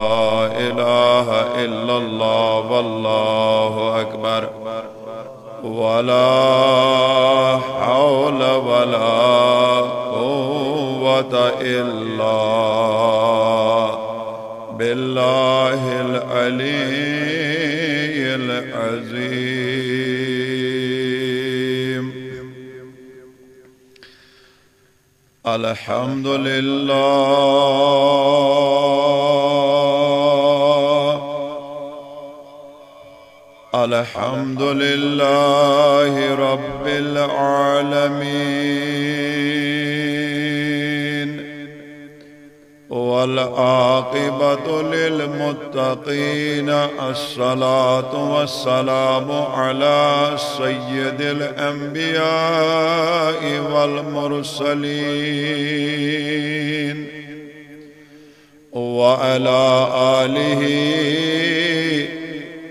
لا إله إلا الله والله أكبر ولا حول ولا قوة إلا بالله العلي العظيم. الحمد لله رب العالمين والعاقبة للمتقين. الصلاة والسلام على سيد الأنبياء والمرسلين وعلى آله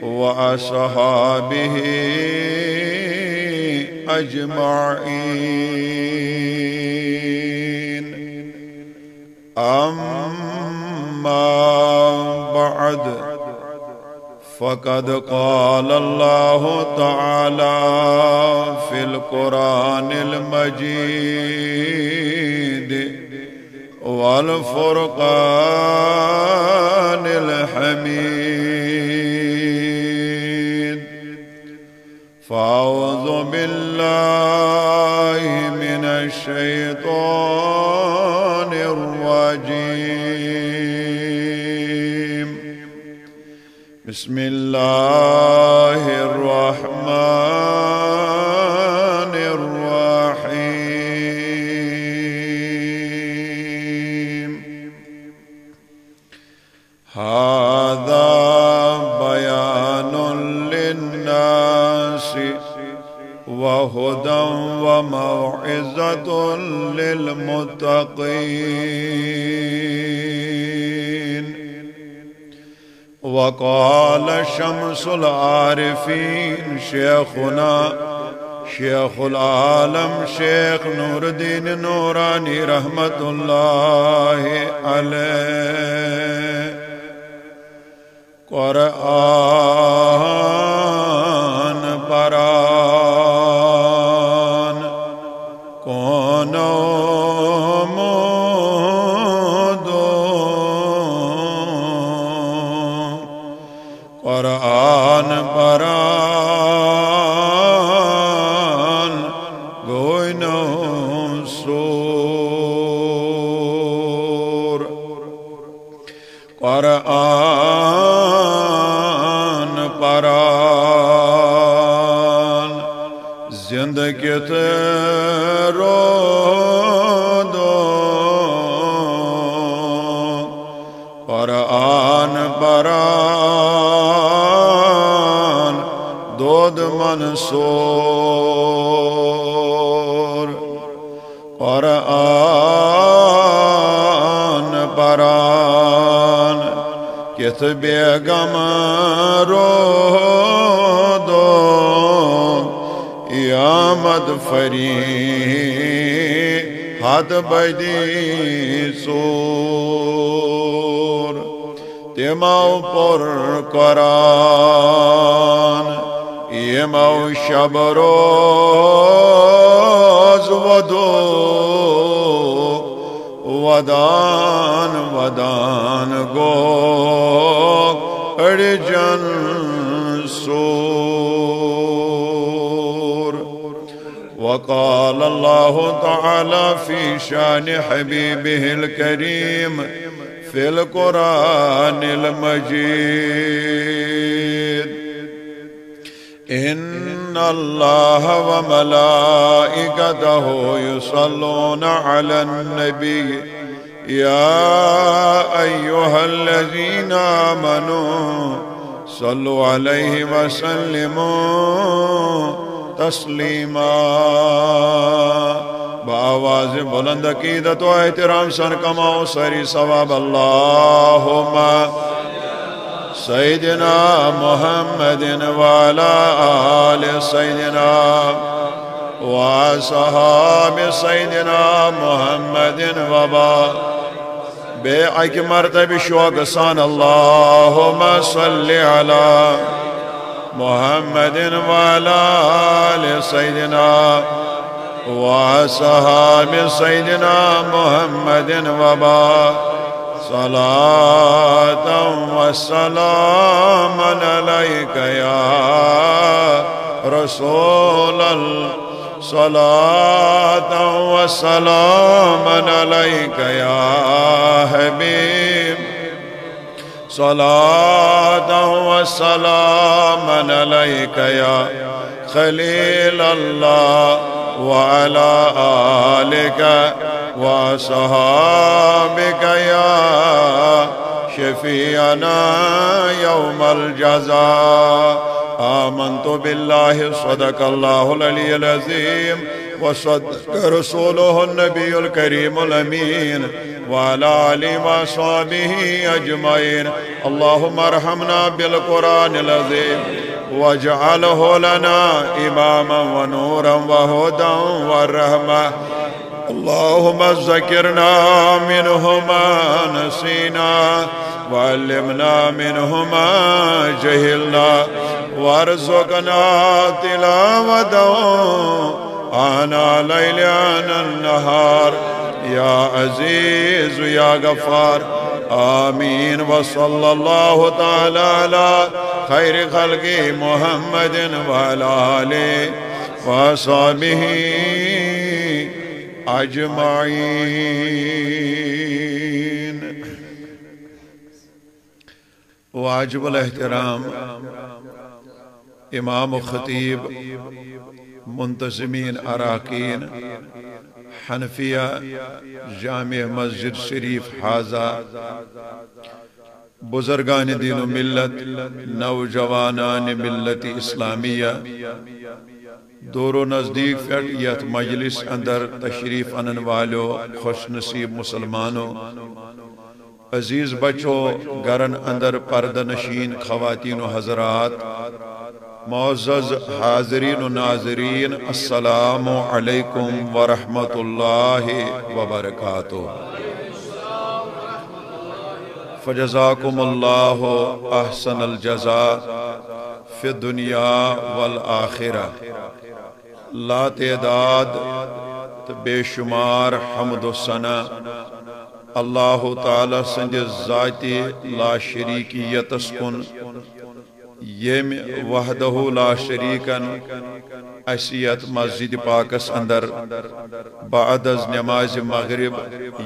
وأصحابه أجمعين. أما بعد، فقد قال الله تعالى في القرآن المجيد والفرقان الحميد. فأعوذ بالله من الشيطان الرجيم. بسم الله الرحمن الرحيم. هذا بيان للناس وهدى وموعظة للمتقين. وقال شمس العارفين شيخنا شيخ العالم شيخ نور الدين النوراني رحمة الله عليه: قرآن پران کونو مودو قرآن پران گوینو سور قرآن پران زندگی رو دو قرآن پران دود منصور قرآن پران کت بیگم رو دو یامد فری حد بیدی سور تیماو پر قرآن یماو شب روز ودو ودان ودان گو ارجن سور. وقال الله تعالى في شان حبيبه الكريم في القرآن المجيد: إن الله وملائكته يصلون على النبي يا أيها الذين آمنوا صلوا عليه وسلموا تسلیما. بآواز بلند عقیدت و احترام سن کماؤ سری ثواب. اللہم سیدنا محمد وعلى آل سیدنا وصحاب سیدنا محمد وبارک بے اکی مرتبہ شوق سان اللہم صلی علی محمد وعلی آل سیدنا وصحاب سیدنا محمد وبارک صلاة والسلام عليك يا رسول الله صلاة والسلام عليك يا حبيب صلاة والسلام عليك يا خليل الله وعلى آلك وصحابك يا شفيعنا يوم الجزاء آمنت بالله صدق الله العلي العظيم وصدق رسوله النبي الكريم الأمين وعلى آله وصحبه أجمعين اللهم ارحمنا بالقرآن العظيم واجعله لنا إماما ونورا وهدى ورحمة اللهم ذكرنا منه ما نسينا وعلمنا منه ما جهلنا وارزقنا تلاوته آناء الليل آناء النهار يا عزيز يا غفار آمين وصلى الله تعالى على خير خلق محمد وعلى آله وصحبه أجمعين. واجب الاحترام امام و خطیب منتظمین اراکین حنفیہ جامع مسجد شریف حاضہ بزرگان دین و ملت نوجوانان ملت اسلامیہ دور و نزدیک فٹ یت مجلس اندر تشریف انن والو خوش نصیب مسلمانوں عزیز بچو گرن اندر پردہ نشین خواتین و حضرات معزز حاضرین و ناظرین السلام علیکم ورحمۃ اللہ وبرکاتہ. فجزاکم اللہ احسن الجزاء فی الدنیا والآخرہ. لا تعداد بے شمار حمد و ثنا اللہ تعالی سند ذاتی لا شریکیتس کن یم وحدہ لا شریکن اسیت مسجد پاکس اندر بعد از نماز مغرب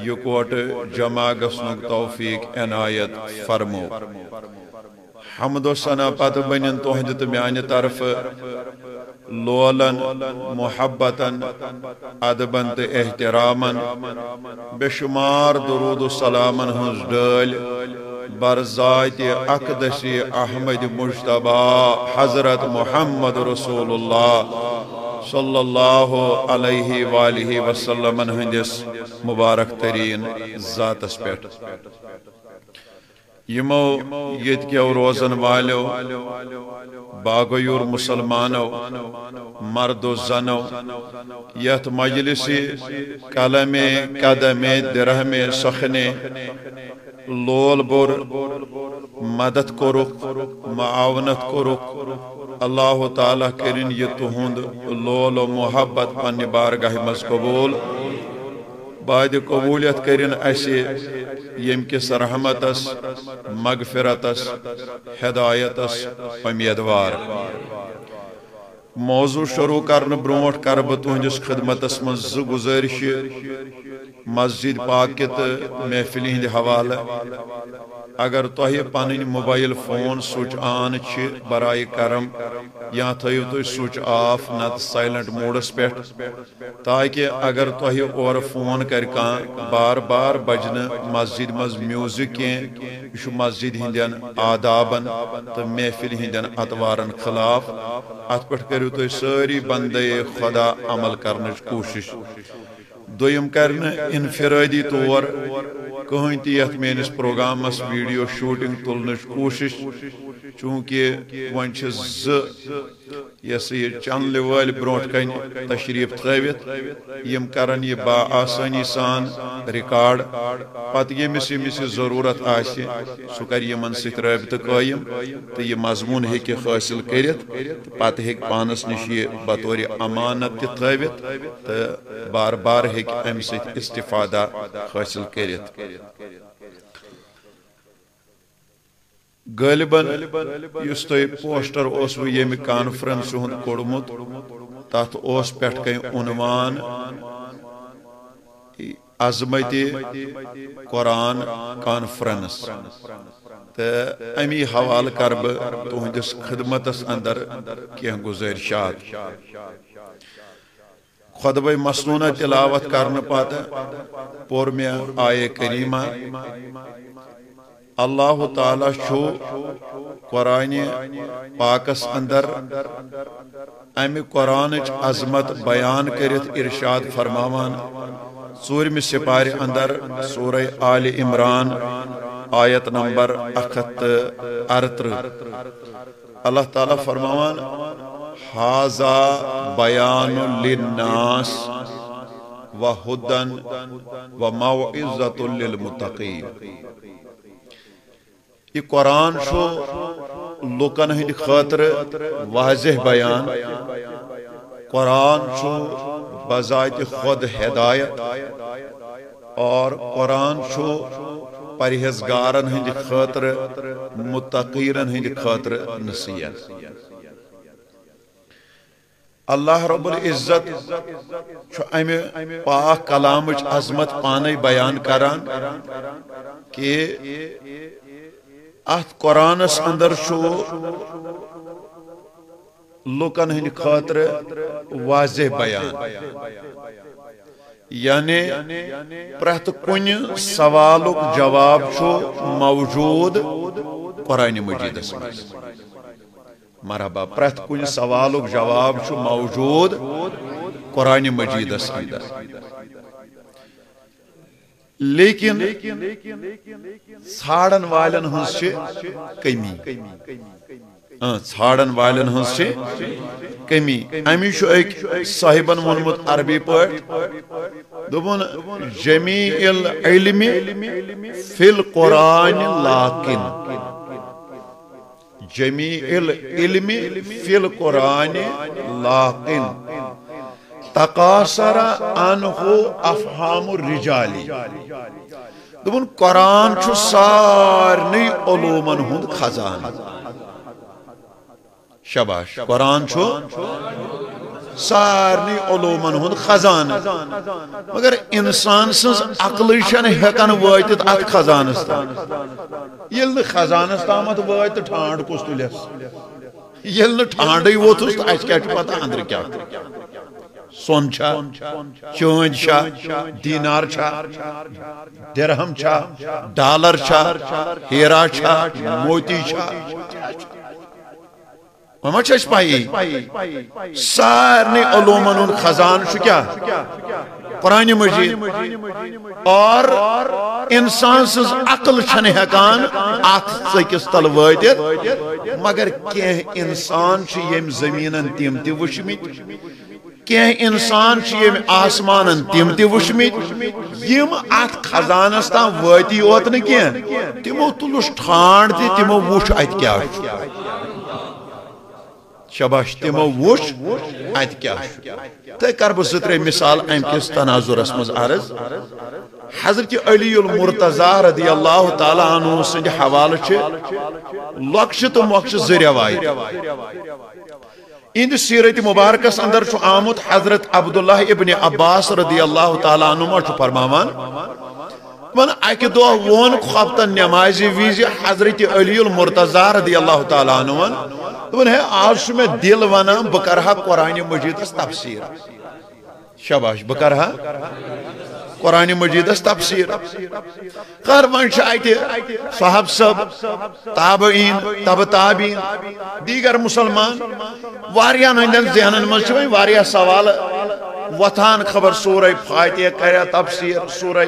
یکوٹ جمع گسنک توفیق عنایت فرمو. حمد و ثنا پت بنن تہند تو میانہ طرف لولن محبتن ادبن تو احترامن بے شمار درود و سلامن ہنز ڈل برذات اقدسی احمد مجتبی حضرت محمد رسول اللہ صلی اللہ علیہ وآلہ وسلم ہندس مبارک ترین ذاتس پیٹ. یمو یت کیو روزن والو باغیور مسلمانو مرد و زنو یت مجلسی قلم قدم درہم سخن لول بور مدد کرک معاونت کرک اللہ تعالیٰ کرن یہ تہند لول و محبت پنہ بارگاہ مز قبول. بعد قبولیت کرن اسی یم کس رحمتس مغفرتس ہدایتس امیدوار. موضوع شروع کرن برونٹ کر بہ تہندس خدمتس من زٕ گزارش مسجد پاک تو محفل ہند حوالہ. اگر تہ پن موبائل فون سوئچ آن برائے کرم یا تھیو تھی سوئچ آف نت سائلنٹ موڈس پہ تاکہ اگر تہ اور فون کر بار بار بجن مسجد مز میوزک کی یہ مسجد ہندین آدابن تو محفل ہندین اتوارن خلاف ات پہ کرو تھی ساری بندے خدا عمل کرنے کوشش. دویم کرنے انفرادی طور کہیں تی یت میانس پروگرامس ویڈیو شوٹنگ تلنچ کوشش چونکہ ون یہ چینل ول برونٹ کن تشریف تھوت یم کرن یہ با آسانی سان ریکارڈ پتہ یمس یمس ضرورت آسہ سہ کر یمن ست رابطہ قائم تو یہ مضمون ہیکہ حاصل کرت پتہ ہیک پانس نش یہ بطور امانت تہ تھوت تو بار بار ہیک ام ست استفادہ حاصل کرت غالباً اس تہ پوسٹر اسو یم کانفرنس ہند کوڑمت تات اس پٹھ کئی عنوان عظمت قرآن کانفرنس تو امی حوالہ کر بہ تہندس خدمتس اندر کی گزارشات خطبہ مسنونہ تلاوت کرنے پتہ پور میں آیہ کریمہ اللہ تعالیٰ چھو قرآن پاکس اندر امی قرآن عظمت بیان کرت ارشاد فرماوان ژورمہ سپار اندر سورہ آل عمران آیت نمبر 138 اللہ تعالیٰ فرماوان ھذا بیان للناس وہدن وموعظۃ للمتقین یہ قرآن چھو لوکن ہند خاطر واضح بیان قرآن چھو بذات خود ہدایت اور قرآن چھو پرہیزگارن ہند خاطر متقین ہند خاطر نصیحت اللہ رب العزت چھو امی پاک کلامچ عظمت پانے بیان کران کہ ات قرآنس اندر چھو لوکن ہند خاطر واضح بیان یعنی پرت کن سوالک جواب چھو موجود قرآن مجیدس میں مرحبا پرت کن سوالک جواب چھو موجود قرآن مجیدس اندر لیکن ژھاڑن والن ہنس کمی ژھاڑن والن ہنس کمی امی ایک صاحبن ونمت عربی پاٹ دبن جمیع العلم فی القرآن لاکن جمیع العلم فی القرآن لاکن تقاصر عنہ افہام الرجال دبن قرآن چھو سارنی علومن ہند خزان شباش قرآن چھو سارنی علومن ہند خزان مگر انسان سنس عقل چھن ہیکن واتت ات خزانس تام یل خزانس تامت وات ٹھانڈ کس تلس یل ٹھانڈے ووتس تو اس کیا پتہ اندر کیا سون چھا چوند چھا دینار چھا درہم چھا ڈالر چھا ہیرا چھا موتی چھا وما چھش پائی سارنی علومن ان خزان چھو کیا قرآن مجید اور انسان سز عقل چھن ہیکان آت سکس تل وادت مگر کیا انسان چھ یم زمینن تیم تی وشمت کیا انسان چھ یم آسمانن تیم تی وشمت یم ات خزانس تام واتی اوت ن کیا تمو تلوش ٹھانڈ تی تمو وش ات کیا شباش تمو وش ات کیا تے کر بہ زٕ ترٛےٚ مثال ام کس تناظرس مز عرض حضرت علی المرتضی رضی اللہ تعالی عنہ سند حوالہ چھ لکش تو مکش زٕ روایت اند سیرت مبارکس اندر چھ آمت حضرت عبداللہ ابن عباس رضی اللہ تعالی عنہ چھ فرماوان من اکہ دہ وون خفتن نماز ویز حضرت علی المرتضی رضی اللہ تعالی عنہ دپن ہے آج میں دل ونا بکرہا قرآن مجید اس تفسیر شباش بکرہا قرآن مجید اس تفسیر خیر ون شایتے صحاب سب تابعین تب تابعین دیگر مسلمان واریان ہندن ذہنن مز چھوئی واریا سوال وتھان خبر سورہ فاتحہ کریا تفسیر، سورہ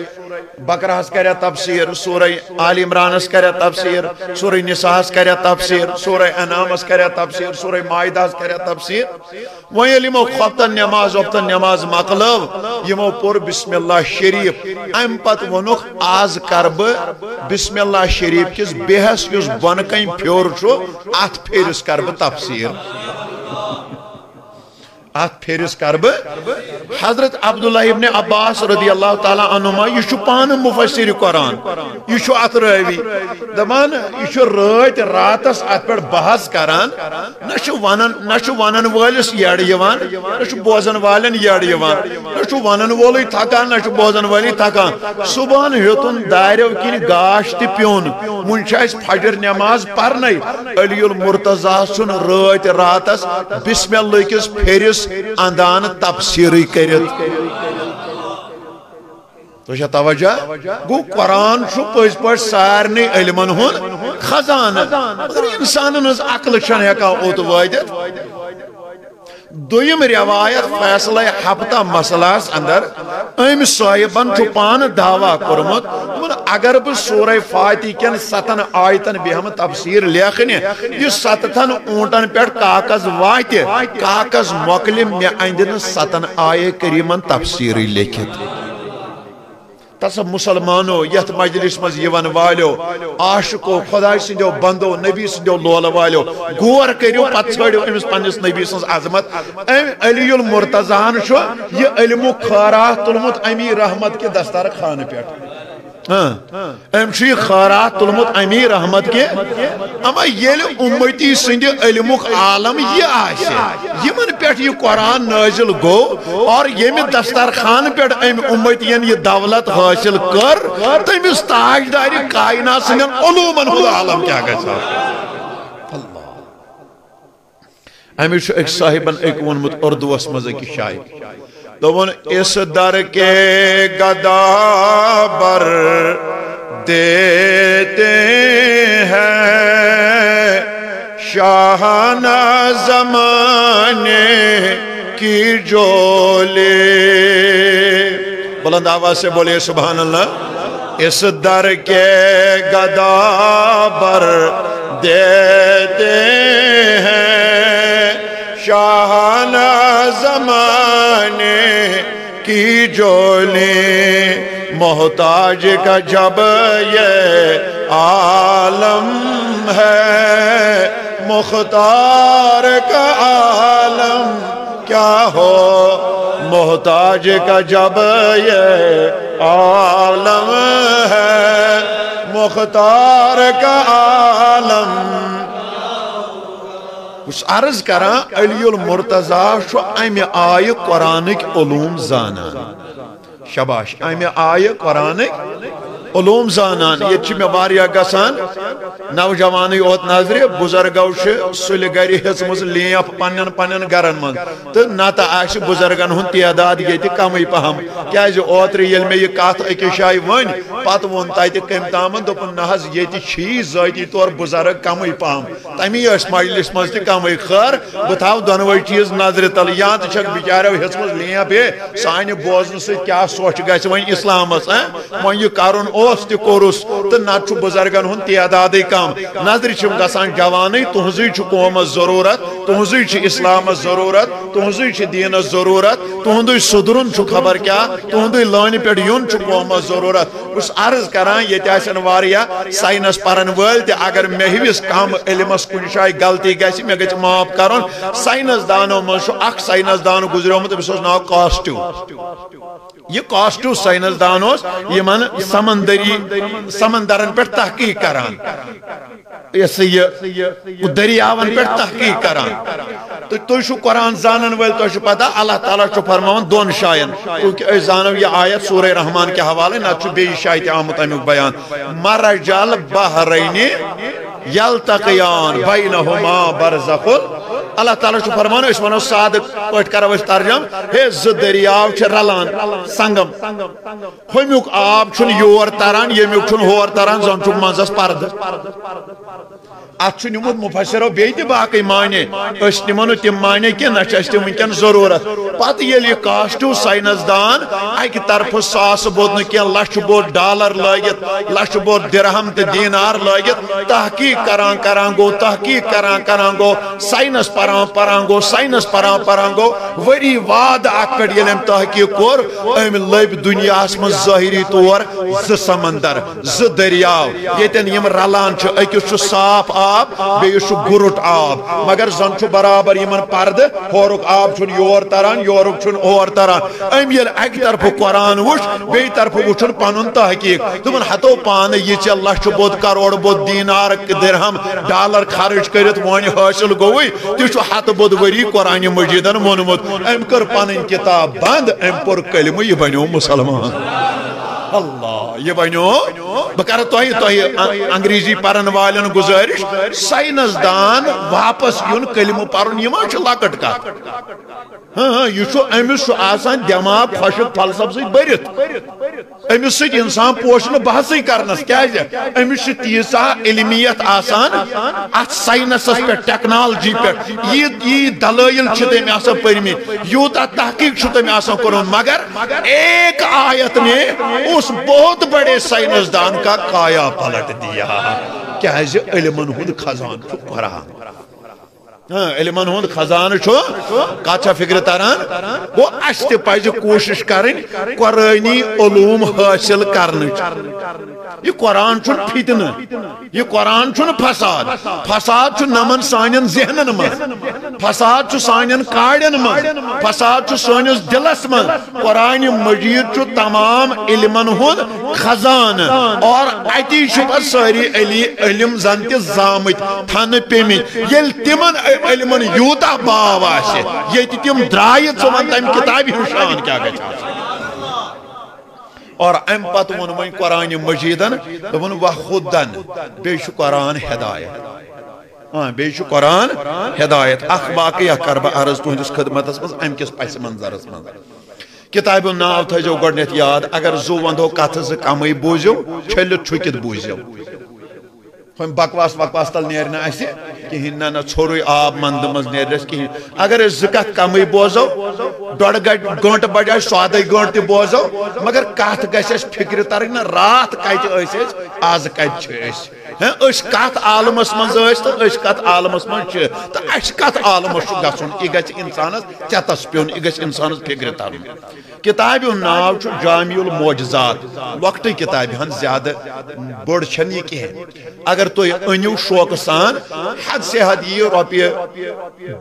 بقرہ کریا تفسیر، سورہ آل عمران کریا تفسیر، سورہ نساء کریا تفسیر، سورہ انعام کریا تفسیر، سورہ مائدہ کریا تفسیر. وہ یمو خفتن نماز مقلو یمو پور بسم اللہ شریف. ام پت ونک آز کرب بسم اللہ شریف کس بہس یس بن کن پھیور چھو ات پھیرس کرب تفسیر. ات پھیرس کرب حضرت عبداللہ ابن عباس رضی اللہ تعالی عنہما یہ پان مفسر قرآن، یہ ات راوی دپان یہ رات راتس ات پہ بحث کران، نہ ونن ولس یڑ یوان، نہ بوزن والن یڑ یوان، نہ ونن وول تھکان، نہ بوزن والی تھکان. صبحن ہیوتن داریو کن گاش تہ پیون ون فجر نماز پرن. علی المرتضیٰ سن رات راتس بسم اللہ کس پھیرس اندان تفسیری کرت. تو توجہ گو قرآن پز پہ سارے علمن ہند خزانہ، مگر انسان ہز عقل چھن ہیکان اوت واتت. دویم روایت فیصلہ ہفتہ مسئلہس اندر ام صاحبن پان دعویٰ کورمت اگر بہ سورہ فاتحہ کن 7 آیتن بہم تفسیر لیکھنہ یہ 7 اونٹن پہ کاغذ وات کاغذ مکل مے اندن 7 آیہ کریمن تفسیری لیکھت. تسب مسلمانو یت مجلس مز یون والو عاشقو خدا سندو بندو نبی سندو لول والو غور کریو پت چھڑو امس پنس نبی سن عظمت. علی المرتضیٰ یہ علم خیرات تلمت امی رحمت کے دسترخوان پہ. ام خیرات تلمت امی رحمت کے اما یل امتی سند علم عالم یہ آسے یمن پہ یہ قرآن نازل گو اور یم دسترخوان پہ ام امتین یہ دولت حاصل کر تمس تاجداری کائنات سند علومن ہند عالم کیا گژھا. امس ایک صاحبن ایک ونمت اردوس مز کی شاعر دون اس در کے گدابر دیتے ہیں شاہانہ زمانے کی جولے. بلند آواز سے بولے سبحان اللہ. اس در کے گدابر دیتے ہیں شاہانہ زمانے کی جولی. محتاج کا جب یہ عالم ہے مختار کا عالم کیا ہو. محتاج کا جب یہ عالم ہے مختار کا عالم. اس عرض کرا علی المرتضیٰ شو ام آئے قرآنک علوم زانان. شباش ام آئے قرآنک علوم زانان. یہ میں واریا گسان نوجوانی اوت نظر بزرگو سل گری ہز لیپ پنن گرن من تو نتا آش بزرگن ہن تعداد یہ کمی پہم کیازِ اوتر یل میں یہ کت اکس جائے ون پتہ وون تتہ کم تام دپن نہ حظ یہ چھی ذاتی طور بزرگ کمی پہم تمی اس مجلس مز تہ کمی. خیر بہ تھاو دونوے چیز نظر تل یا تو چھک بچارو ہیژمژ لیپ سانہ بوزن ست کیا سوچ گژھِ وۄنۍ اسلامس وۄنۍ یہ کرن اوس تہ کورس تو نتہ بزرگن ہن تعداد کم. نظر چھم گژھان جوانی تہذی قومس ضرورت تہذی اسلامس ضرورت تہذی دینس ضرورت تہندی سدرن خبر کیا تہندی لانہ پہ یون قومس ضرورت. بس عرض کران یہ آسن واریاہ سائنس پرن ول تہ اگر مے ہیوس کم علمس کن جائے غلطی گژھِ مے گژھِ معاف کرن. سائنس دانو مز اخ سائنس دان گزریومت تٔمِس اوس ناو کاسٹو. یہ کاسٹو سائنس دان یمن سمندرن پہ تحقیق کران یہ دریاون پہ تحقیق کران. تو تھی قرآن زانن ول تہ پتہ اللہ تعالیٰ فرمان 2 جائن کیونکہ أسۍ زانو یہ آیت سورہ رحمان کے حوالے نہ بیٚیہِ جایہِ تہِ آمت امیُک بیان. مرج البحرین یلتقیان بینہما برزخ اللہ تعالیٰ فرمان اس ونو صادق پٹ کرو اس ترجم ہے ز دریاو چھ رلان سنگم ہمیک آب چھن یور تران یمیک چھن ہور تران زن چھن منزس پرد اتھ نمت مفسرو بیتی باقی معنی اس نمانو تم معنی کی نچ اس تم ونکن ضرورت پتہ یل یہ کاشتو سائنس دان اکہ طرف ساس بود نہ کیا لچھ بود ڈالر لگت لچھ بود درہم تو دینار لگت تحقیق کران گو سائنس پران گو سائنس پران گو وری واد اکڑ یل تحقیق کور ام لب دنیا من ظاہری طور ز سمندر ز دریاو یتن یم رلان چھ اکس چھ صاف آب بیس گرٹ آب مگر زن چھ برابر یمن پرد ہورک آب چھن یور تران یورک چھن اور تران ام یل اک طرف قرآن وچ بی طرف وچن پنن تحقیق تمن ہتو پان یہ چھ لچھ بود کروڑ بود دینار درہم ڈالر خرچ کرت ون حاصل گوئی تہ چھ ہت بود وری قرآن مجیدن مونمت ام کر پنن کتاب بند ام پر کلمہ یہ بنو مسلمان اللہ یہ بنو بکر تو انگریزی پرن والن گزارش سائنس دان واپس یون کلمہ پرن یہ ما چھ لکٹ کت ہاں یہ امس آسان دماغ خشک فلسفہ سی برت امس ست انسان پوشن بحث کرنس کیا امس تیسا علمیت آسان ات سائنس پہ ٹیکنالوجی پہ یہ دلائل تم آسان پرمی یوتا تحقیق تم آسان کرن مگر ایک آیت نے اس بہت بڑے سائنس دان کا کایا پلٹ دیا کیا علمن ہند خزان قرآن علمن ہند خزانہ کچھا فکر تران گو اس تہ پزِ کوشش کریں قرآنی علوم حاصل کرنے یہ قرآن چھن فتنہ یہ قرآن چھن فساد فساد چھ نمن سانین ذہنن من فساد چھ سانین کاڑین من فساد چھ سانس دلس من قرآن مجید چھ تمام علمن ہند خزانہ اور اتی چھ ساری علم زن تہ زامت تھن پیمت یل تمن علمن یوتا باو آسے یہ تم درائے ثمن تم کتابی شان کیا گھر اور ام پت ون قرآن مجیدن دن وخدن بیش قرآن ہدایت بیش قرآن ہدایت اخ واقعہ کر بہ عرض تہندس خدمتس مز ام کس پس منظرس مز کتاب ناو تھو گۄڈنیتھ یاد اگر زو وندو کتھ ز کمی بوزو چھلت چھکت بوزو بکواس وکواس تل نیرنا اسہ کہین نہ ژھوروے آب مند مز نیرس کہین اگر زکت کمی بوزو ڈوڑ گنٹ بجائے 14 گنٹ تہ بوزو مگر کت گھس فکر ترن رات کت آز کت اس کت عالمس مز تو اس کت عالمس مز تو اس کت عالمس گھن یہ گھس انسانس چتس پیون یہ گھس انسانس فکر ترن کتاب ناو جامع المعجزات لۄکٹٕے کتاب ہن زیادہ بڑ چھن یہ کہین اگر تھی انیو شوق سان حد سے حد یہ روپیہ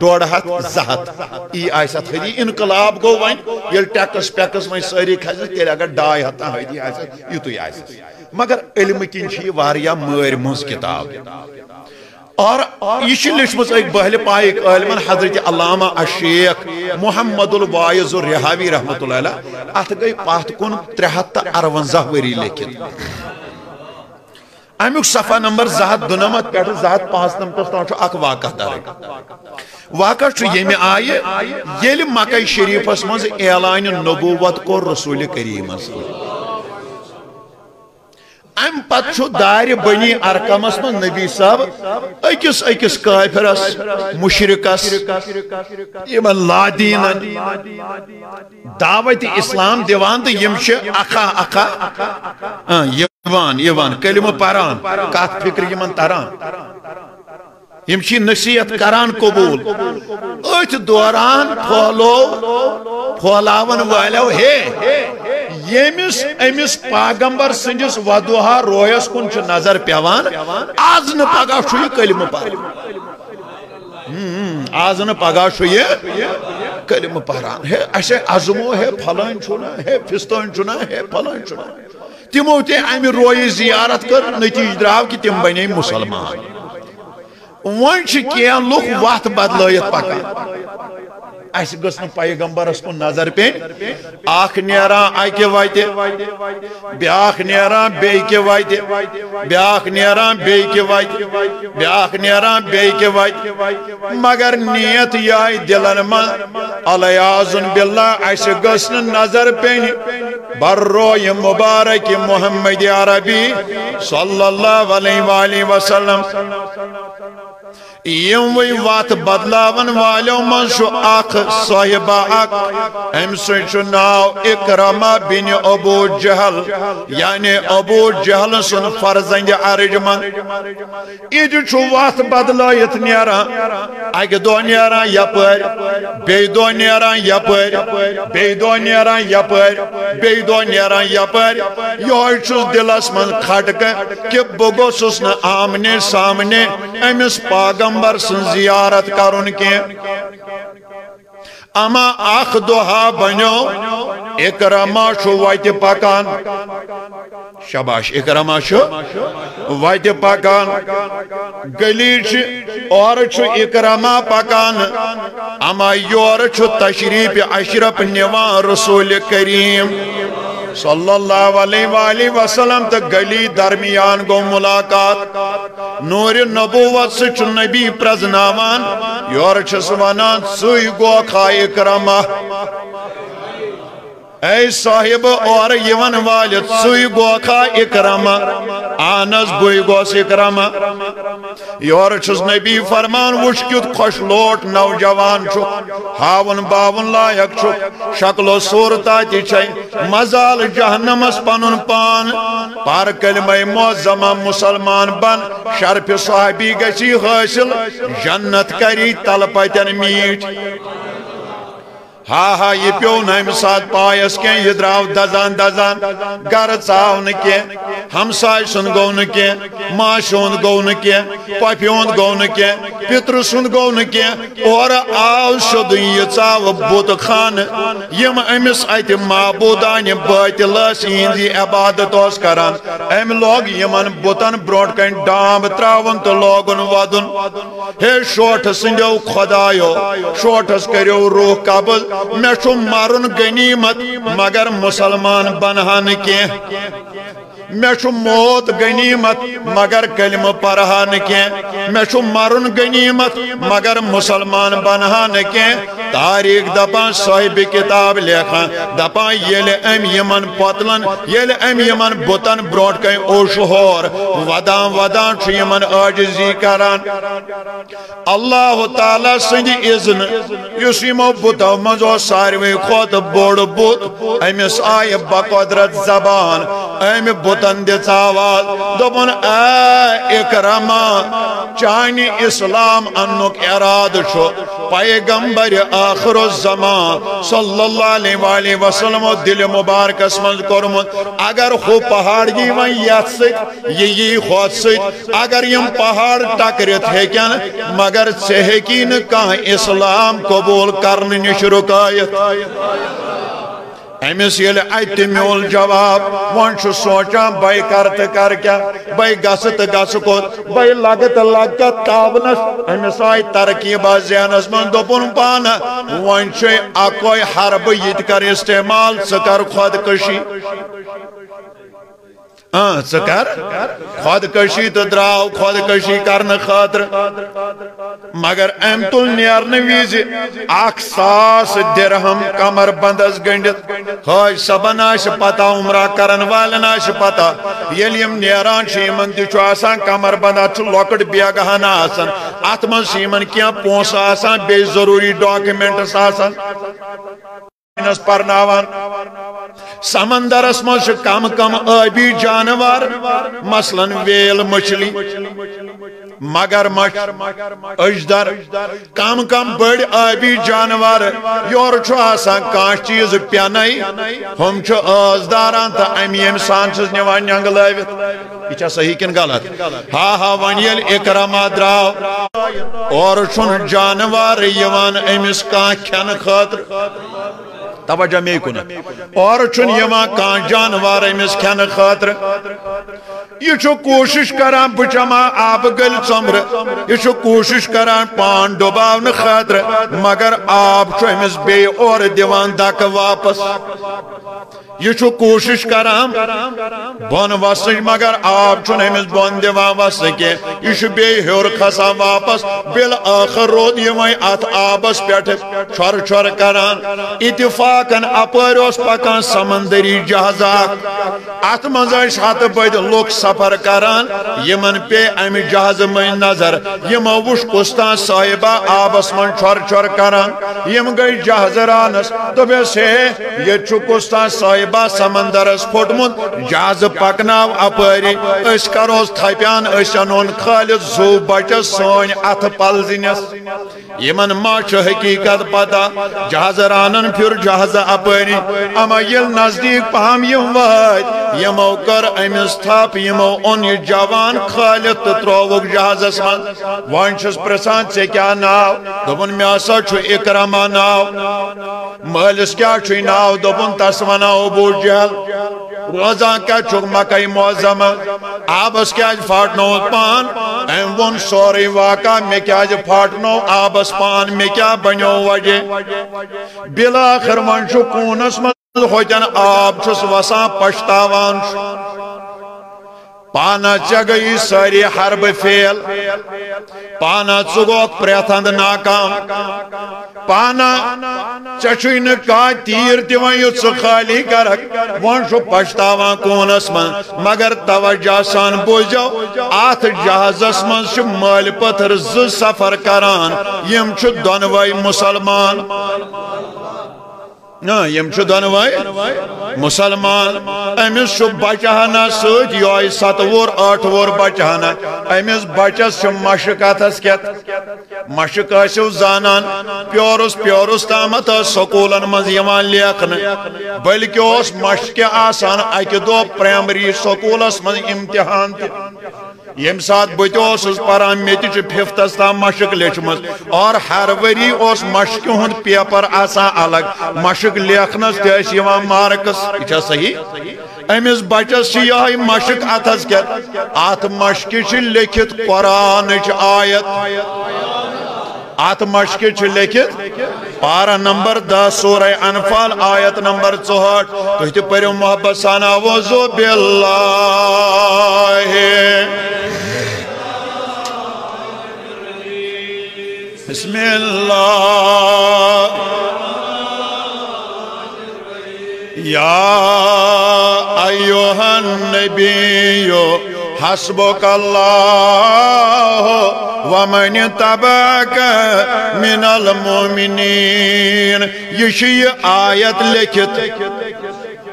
150 200 ای آئیسا تھری انقلاب گو وین یل ٹیکس پیکس وین ساری کھز تیل اگر 200 ہدی آئیسا یوتوی آئیسا مگر علم کن چھ واریاہ مر مز کتاب اور یہ لچمت ایک بہل پائک علمن حضرت علامہ الشیخ محمد الوائز الرحاوی رحمت اللہ علیہ ات گئی پات کن 358 وری لیکن امیک صفحہ نمبر 292 پہ 295 تام اک واقع درک واقع یمہ آئے یل مکہ شریفس مز اعلان نبوت کو رسول کریم ام پت دار بنی ارکمس من نبی صاحب اکس کافرس مشرکس یمن لادینن دعوت اسلام دیوان تو یم اخا یوان کلمہ پران کت فکر یمن تران یم چھ نصیحت کران قبول ات دوران پھولاون والو ہے یمس امس پیغمبر سندس ودوہا رویس کن چھ نظر پیوان آز نہ پگہ چھ یہ کلمہ پران آز نہ پگہ چھ یہ کلمہ پران ہے اسے عزمو ہے پھلان چھنا ہے فستان چھنا ہے پھلان چھنا تمو تے امی روی زیارت کر نتیج دراو کہ تم بنے مسلمان ون چھ کیا لوگ وقت بدلائت پکان اس گسن پیغمبرس کو نظر پین اخ نیران اکہ وتہ بیاکھ نیران بیکہ وتہ بیاکھ نیران بیکہ وتہ بیاکھ نیران بیکہ وتہ مگر نیت یہ دلن من علیاذ باللہ اس گسن نظر پین برروی مبارک محمد عربی صلی اللہ علیہ وآلہ وسلم یموی وات بدلاون والو من شو اخ صاحبہ اخ ام سو ناو اکرمہ بن ابو جہل یعنی ابو جہل سن فرزند ارجمن یہ چھو وات بدلائیت نیران اگہ دو نیران یپر بی دو نیران یپر بی دو نیران یپر بی دو نیران یپر یہ چھو دلس من کھٹک کہ بگوسس نا آمنے سامنے امس پیغمبر سن زیارت کرن کے اما اخ دوہا بنو اکرمہ شو وائت پکان شباش اکرمہ شو وائت پکان گلی اور چھو اکرمہ پکان اما یور چھو تشریف اشرف نوان رسول کریم صلی اللہ علیہ وآلہ وسلم تا گلی درمیان گو ملاقات نور نبوت سے چھو نبی پرزناوان یور چھس ونان سوی گو کھائی اکرمہ اے صاحب اور یون والد سوی گوکھا اکرمہ آنس بوئی گوس اکرمہ یور چھس نبی فرمان وش کیت خوش لوٹ نوجوان چھو ہاون باون لائق چھو شکل و صورتاتی چھے مزال جہنمس پنن پان پار کلمہ معظمہ مسلمان بن شرف صحابی گسی حاصل جنت کری تلپتن میٹ ہاں ہاں یہ پیو نیم ساتھ پایس کے یہ دراو دزان دزان گر چاو نکے ہمسائی سن گو نکے ماں شون گو نکے پاپیون گو نکے پتر سن گو نکے اور آو شد یہ چاو بوت خان یم امس ایت معبودان باطل سینزی عبادت اس کران ام لوگ یمن بوتن بروٹ کن ڈامب تراون تو لوگن ودن ہے شوٹ سندیو خدایو شوٹس کریو روح قبض میں چھو مارن غنیمت مگر مسلمان بنہان کے میں چھو موت غنیمت مگر کلمہ پرہان کے میں چھو مرن غنیمت مگر مسلمان بنہان کے تاریخ دپان صاحب کتاب لیکھا دپان یل ام یمن پتلن یل ام یمن بوتن بروٹ کئی اوشہور ودان ودان چھو یمن آجزی کران اللہ تعالیٰ سندی اذن یس یمو بوتو منزو ساروی خود بوڑ بوت امس آئی بقدرت زبان ام بوتن دے آواز دبن اے اکرمہ چانی اسلام انک اراد چھو پیغمبر آخر الزمان صلی اللہ علیہ وآلہ وسلم دل مبارک اسمنز کرمت اگر خو پہاڑ جی وان یت سک یہ خود سک اگر یم پہاڑ ٹکرت ہے کیا مگر چہکین کہاں اسلام قبول کرنے نش رکایت امس یل ات میول جواب ون سوچان بھائی کرت کر کیا بھائی گھت گھس کت بھائی لگت لگت تاونس امس آئی ترکیبہ ذہنس من دپن پان ون اکوئی حرب یہ کر استعمال ثر خودکشی ثر خودکشی تو دراو خودکشی کرنے خاطر مگر ام تل نیرن ویز 1,000 درہم کمر بندس گنڈت حاج صبن آش پتا عمرہ کرن والن آش پتا یلیم نیران شیمن تی چھو آسان کمر بندہ چھو لوکٹ بیگہانا آسان اتمن شیمن کیا پونس آسان بے ضروری ڈاکیمنٹس آسان پرناوان سمندر اسمش کم کم آبی جانور مثلا ویل مچھلی مگر مچھ اجدر کم کم بڑ آبی جانور یور چھو آسان کانچ چیز پیانائی ہم چھو آزداران تا امی امسان چیز نیوان نینگ لائیوت یہ چھا صحیح کن غلط ہاں ہاں ونیل اکرمہ دراو اور چھن جانور یوان امس کان کھن خاطر توجہ میں کن اور چھن یما کان جانوار امس کھین خاطر یہ چھو کوشش کران بچما آب گل ژمر یہ چھو کوشش کران پان ڈوباون خاطر مگر آب چھو امس بے اور دیوان دک واپس یہ چھو کوشش کران بون وسج مگر آب چھن امس بون دیوان وسکے یہ چھو بے ہور کھسا واپس بالآخر رود یمائی ات آبس پیٹھ چھر چھر کران اتفاقاً اپر اس پکان سمندری جہازا ات منز ہت بد لوگ سفر کران یمن پے ام جہاز من نظر یمو وش کستان صاحبہ آبس من چھر چھر کران یم گئی جہاز رانس دبس ہے یہ چھو کستان صاحبہ سمندرس پھٹمت جہاز پکناو اپری اس کروس تھپیان اس انون خالد زو بچس سون ات پلزنس یمن ما چھ حقیقت پتا جہاز رانن پھر جہاز اپری اما یل نزدیک پہم یم وات یمو کر امس تھپ یمو اون یہ جوان خالد تروک جہازس من وان چھس پرسان ژے کیا ناو دپن مے ہسا چھُ اکرما ناو مالس کیا چھُ ناو دپن تس وناو ابو جہل روزان کیا چھُ مکہ معظمہ آبس کیا پھاٹنو پان ام ون سوری واقع مے کیا پھاٹنو آبس پان مے کیا بنیو وجہ بلاخر ون چھُ کونس من ہوتن آب چھس وسان پشتاوان پانا چگئی ساری حرب فیل پانا چگوک پریتھند ناکام پانا چچوین کا تیر دیوان یوچ خالی کرک وان شو پشتاوان کونس من مگر توجہ سان بوجھو آت جہازس من شو مال پتھر ز سفر کران یم چھو دونوائی مسلمان یم چھو دونوائی مسلمان امس چھو بچہانا سوچ یہ آئی 7 وور 8 وور بچہانا امس بچس چھو مشکاتس کیت مشکاسیو زانان پیورس تامت سکولن مز یوان لیکن بلکہ اس مشک آسان اکی دو پرائمری سکولس مز امتحان تی یم سات بتوس پران میتی چھ 5th تام مشک لیچمز اور ہر وری اس مشک ہند پیپر آسان الگ مشک لیکھنس تیس یوان مارکس یہ صحیح امس بچس یہ مشک اتس کت ات مشک لکھت قرآن آیت ات مشک لکھت پارہ نمبر 10 سورہ انفال آیت نمبر 64 تو پریو محبت سان اعوذ باللہ بسم اللہ یا ایوہ النبی حسبک اللہ ومن تبعک من المؤمنین یہ آیت لکھت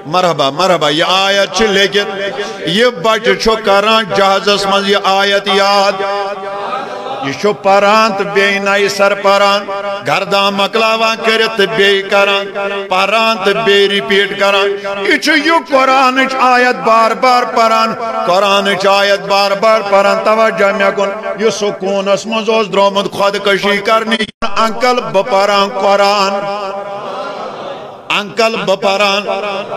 مرحبا مرحبا یہ آیت چھ لکھت یہ بچ چھو کران جہازس من یہ آیت یاد یہ چھو پران تو بے نائی سر پران گردان مکلاوان کرت بے کران پران تو بے ریپیٹ کران یہ چھو یہ قرآن آیت بار بار پران قرآن آیت بار بار پران توجہ میں کن یہ سکون اسمز اس درومد خودکشی کرنی انکل بپران قرآن انکل بپران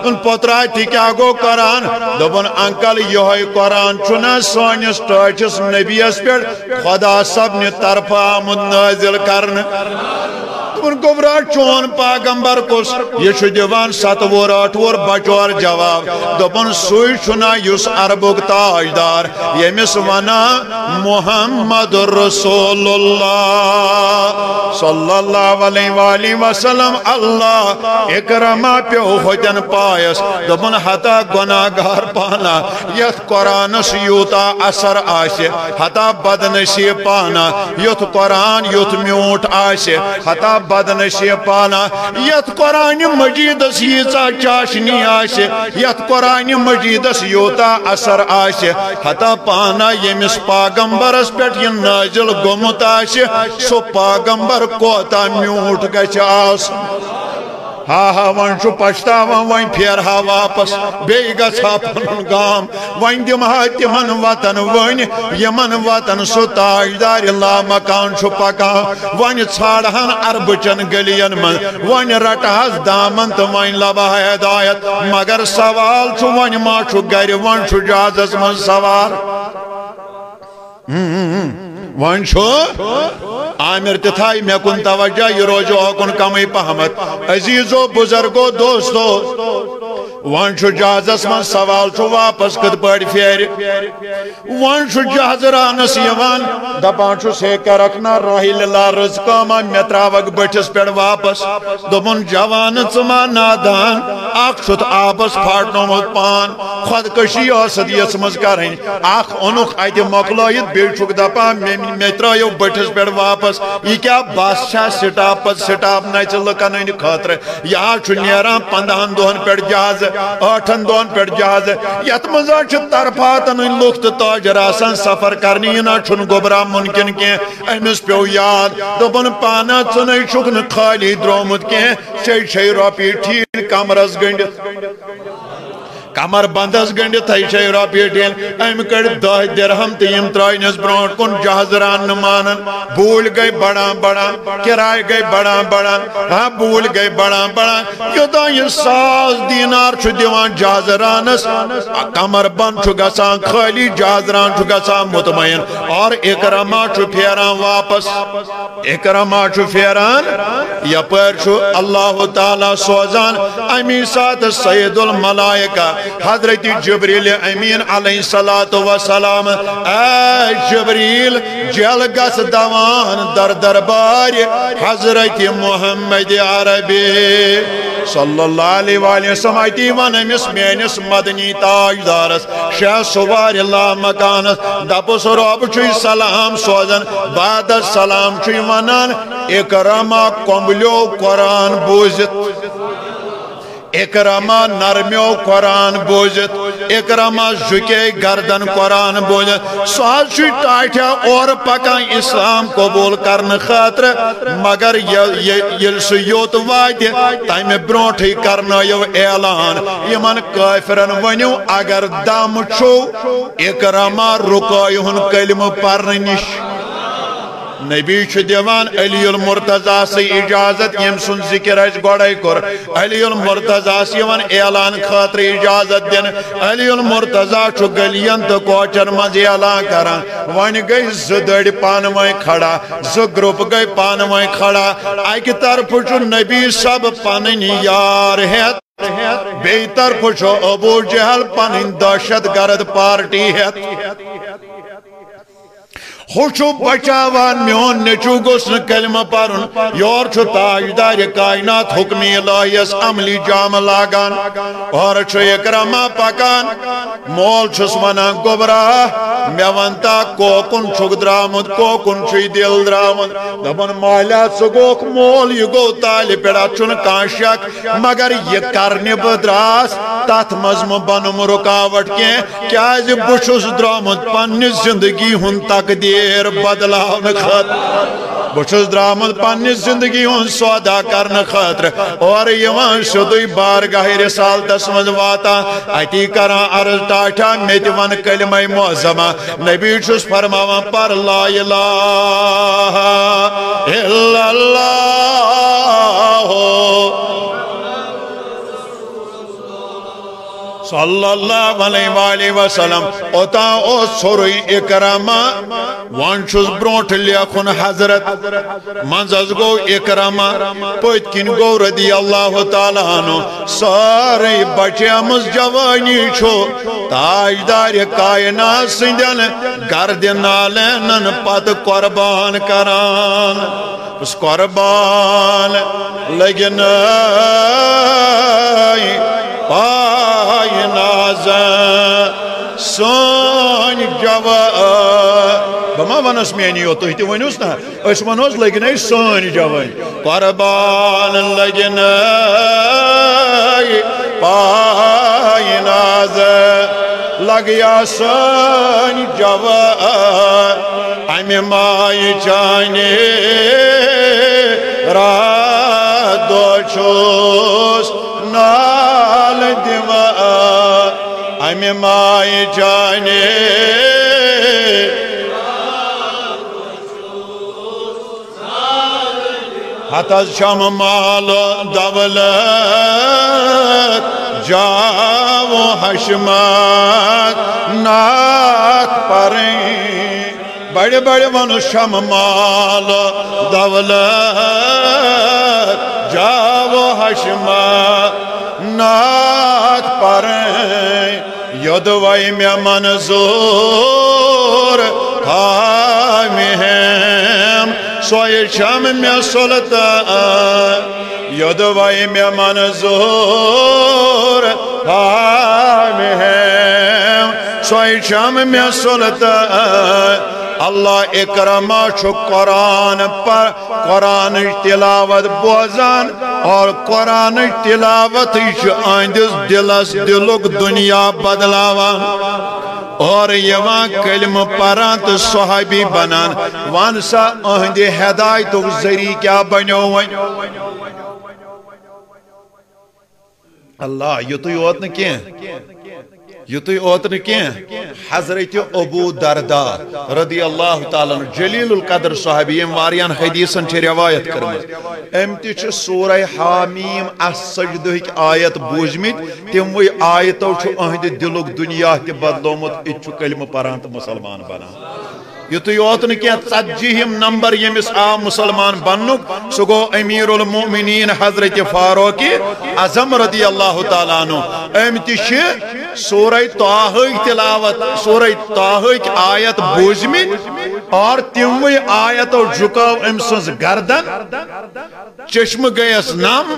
ان پترائی تھی کیا گو قرآن دبن انکل یہ قرآن چنا سونس ٹاچس نبی اس پر خدا سب نے طرف آمد نازل کرن ان گوبرا چون پاگمبر کس یہ چھو دیوان 7 وور 8 وور بچور جواب دبن سوئی چھنا یس عربک تاجدار یمس ونا محمد رسول اللہ صلی اللہ علیہ وآلہ وسلم اللہ اکرما پیو ہوتن پایس دبن حتا گناہگار پانا یت قرآن سیوتا اثر آسے حتا بدنسی پانا یت قرآن یت میوٹ آسے حتا بدنصیب پانا یت قرآن مجید سیزا چاشنی آسے یت قرآن مجید سیوتا اثر آسے حتا پانا یمس پاگمبر اس پیٹ یہ نازل گمت آسے سو پاگمبر کوتا میوٹ گچ آس ہا ون چھ پچھتاوان ون پھیرہا واپس بیٚیہِ گژھہا پنُن گام ون دمہا تمن وطن ون یمن وطن سُہ تاجدار لامکان چھ پکان ون ژھانڈہن اربچن گلین من ون رٹہس دامن تو ون لبہا ہدایت مگر سوال چھ ون ما چھ گر ون چھ جہازس من سوار ون چھ عامر تہ تھائی مے کن توجہ یہ روزو اوکن کمی پہمت عزیزو بزرگو دوستو ون چھ جہازس من سوال چھ واپس کت پڑ پھیر ون چھ جہاز رانس یوان دپان چھ سیکہ رکھنا راہی للہ رزقاما مے تراوک بٹھس پیڑ واپس دوپن جوان ژما نادان اخ چھت آبس پھاٹنومت پان خودکشی ٲسد یس مز کرن اخ اونُکھ اتہ مۄکلٲیِتھ بیٚیہِ چھُکھ دپان مے ترٛٲیِو بٔٹھِس پٮ۪ٹھ واپس یہ کیا بس چھا سٹاپ پتہٕ سٹاپ نژِ لُکن ہٕنٛدِ خٲطرٕ یا چھُ نیران 15 دۄہن پٮ۪ٹھ جہاز 8 دۄہن پٮ۪ٹھ جہاز یتھ منٛز چھِ طرفاتن ہٕنٛدۍ لُکھ تہٕ تاجر آسان سفر کرنہِ یہِ نہ چھُنہٕ گوٚبرا مُمکِن کینٛہہ أمِس پیوٚو یاد دوٚپُن پانا ژٕنَے چھُکھ نہٕ خٲلی درٛومُت کینٛہہ چھے رۄپیہِ ٹھیٖک کمرس گٔنڈِتھ کمر بندس گنڈت ہے رۄپیہِ ٹھیٖک أمۍ کڑ 10 درہم تہٕ یِم ترٛٲینس برونٛٹھ کُن جہاز راننہٕ مانن بوٗلۍ گٔے بڑان بڑان کِراے گٔے بڑان بڑان بوٗلۍ گٔے بڑان بڑان یوٚتام یہِ 100 دینار چھُ دِوان جہاز رانس کمر بند چھُ گژھان خٲلی جہاز ران چھُ گژھان مطمئن اور اکرما چھُ پھیران واپس اکرما چھُ پھیران یپٲرۍ چھُ اللہ تعالیٰ سوزان امی ساتہٕ سید الملائکہ حضرت جبریل امین علیہ السلام اے جبریل جل گس دوان در دربار حضرت محمد عربی صلی اللہ علیہ وآلہ وسلم ایتی ون امس مینس مدنی تاجدارس شاہ سوار اللہ مکانس دپس رب چھوی سلام سوزن بعد السلام چھوی ونان اکرما کمبلیو قرآن بوزت اکرما نرمیو قرآن بوزت اکرما جھکے گردن قرآن بوزت سوال چھوی ٹائٹیا اور پکان اسلام قبول کرن خاطر مگر یل سو یوت وائد تایم برونٹھی کرنایو اعلان یمن کافرن ونیو اگر دم چھو اکرما رکایہن کلمہ پرن نش نبی چھُ دِوان علی المرتضیٰ سے اجازت یم سن ذکر اس گوڑائی کور علی المرتضیٰ سے یوان اعلان خاطر اجازت دین علی المرتضیٰ چھُ گلین تو کوچن مز اعلان کران وان گئی زدڑ پانوائیں کھڑا زگروپ گئی پانوائیں کھڑا ایک طرف چھُ نبی سب پانن یار ہیت بی طرف چھُ ابو جہل پانن دہشت گرد پارٹی ہیت خوشو بچاوان میون نچو گسن کلمہ پرن یور چھو تاجدار کائنات حکمی الہیس عملی جام لاگان اور چھو اکرما پکان مول چھس ونان گبرا میونتا کوکن چھک درامد کوکن چھوی دل درامد دبن مالیات سگوک مول یہ گو تالی پیڑا چون کانشک مگر یہ کرنی بدراس تات مزم بنم رکاوٹ کے کیا جی بچوس درامد پنی زندگی ہن تک دی بدلاؤن خاطر بچس درامد پنی زندگی ہن سودا کرن خاطر اور یوان شدوی بارگاہ رسالتس مز واتا ایتی کران عرض ٹاٹا میت ون کلمہ معظمہ نبی چھس فرماوان پر لا الہ الا اللہ صلی اللہ علیہ وآلہ وسلم اوتا او سوری اکرما وان چھس برونٹ لیکن حضرت منزز گو اکرما پتکن گو رضی اللہ تعالیٰ عنہ سارے بچے امز جوانی چھو تاجدار کائنات سندن گرد نالینن پت قربان کران اس قربان لگن پائی نازن سون جوان بما ونس مینیو تو ہیتی ونیوس نا اس ونوس لگنائی سون جوان قربان لگنائی پائی نازن لگیا سون جوان امی مائی چانی رات دوچوس نال دیوان امی مائی جانے حتى شام مال دولت جاو حشمت ناک پریں بڑے بڑے ونو شام مال دولت جاو حشمت ناک پریں یدوائی میں منظور خامہم سوئی شام میں سلطان یدوائی میں منظور خامہم سوئی شام میں سلطان اللہ اکرمہ چھو قرآن پر قرآن تلاوت بوزان اور قرآن تلاوت آئندس دلس دلک دنیا بدلاوان اور یوان کلمہ پران تو صحابی بنان وانسا اہند ہدایت ذریعہ کیا بنیو اللہ یہ تو یوتن کیا حضرت ابو دردہ رضی اللہ تعالیٰ جلیل القدر صحابی واریان حدیثن چھ روایت کرمت امتی چھ سورہ حامیم السجدہ کی آیت بوجمت تموی آیتو چھ اہد دلک دنیا کے بدلومت اچھو کلمہ پرانت مسلمان بنا یہ تو یوتن کیا ژتجیہم نمبر یمس آ مسلمان بننک سو گو امیر المؤمنین حضرت فاروق اعظم رضی اللہ تعالیٰ عنہ امتی چھ سورہ طٰہ تلاوت سورہ طٰہ کی آیت بوزمت اور تموی آیت جھکو امسنز گردن چشم گیس نم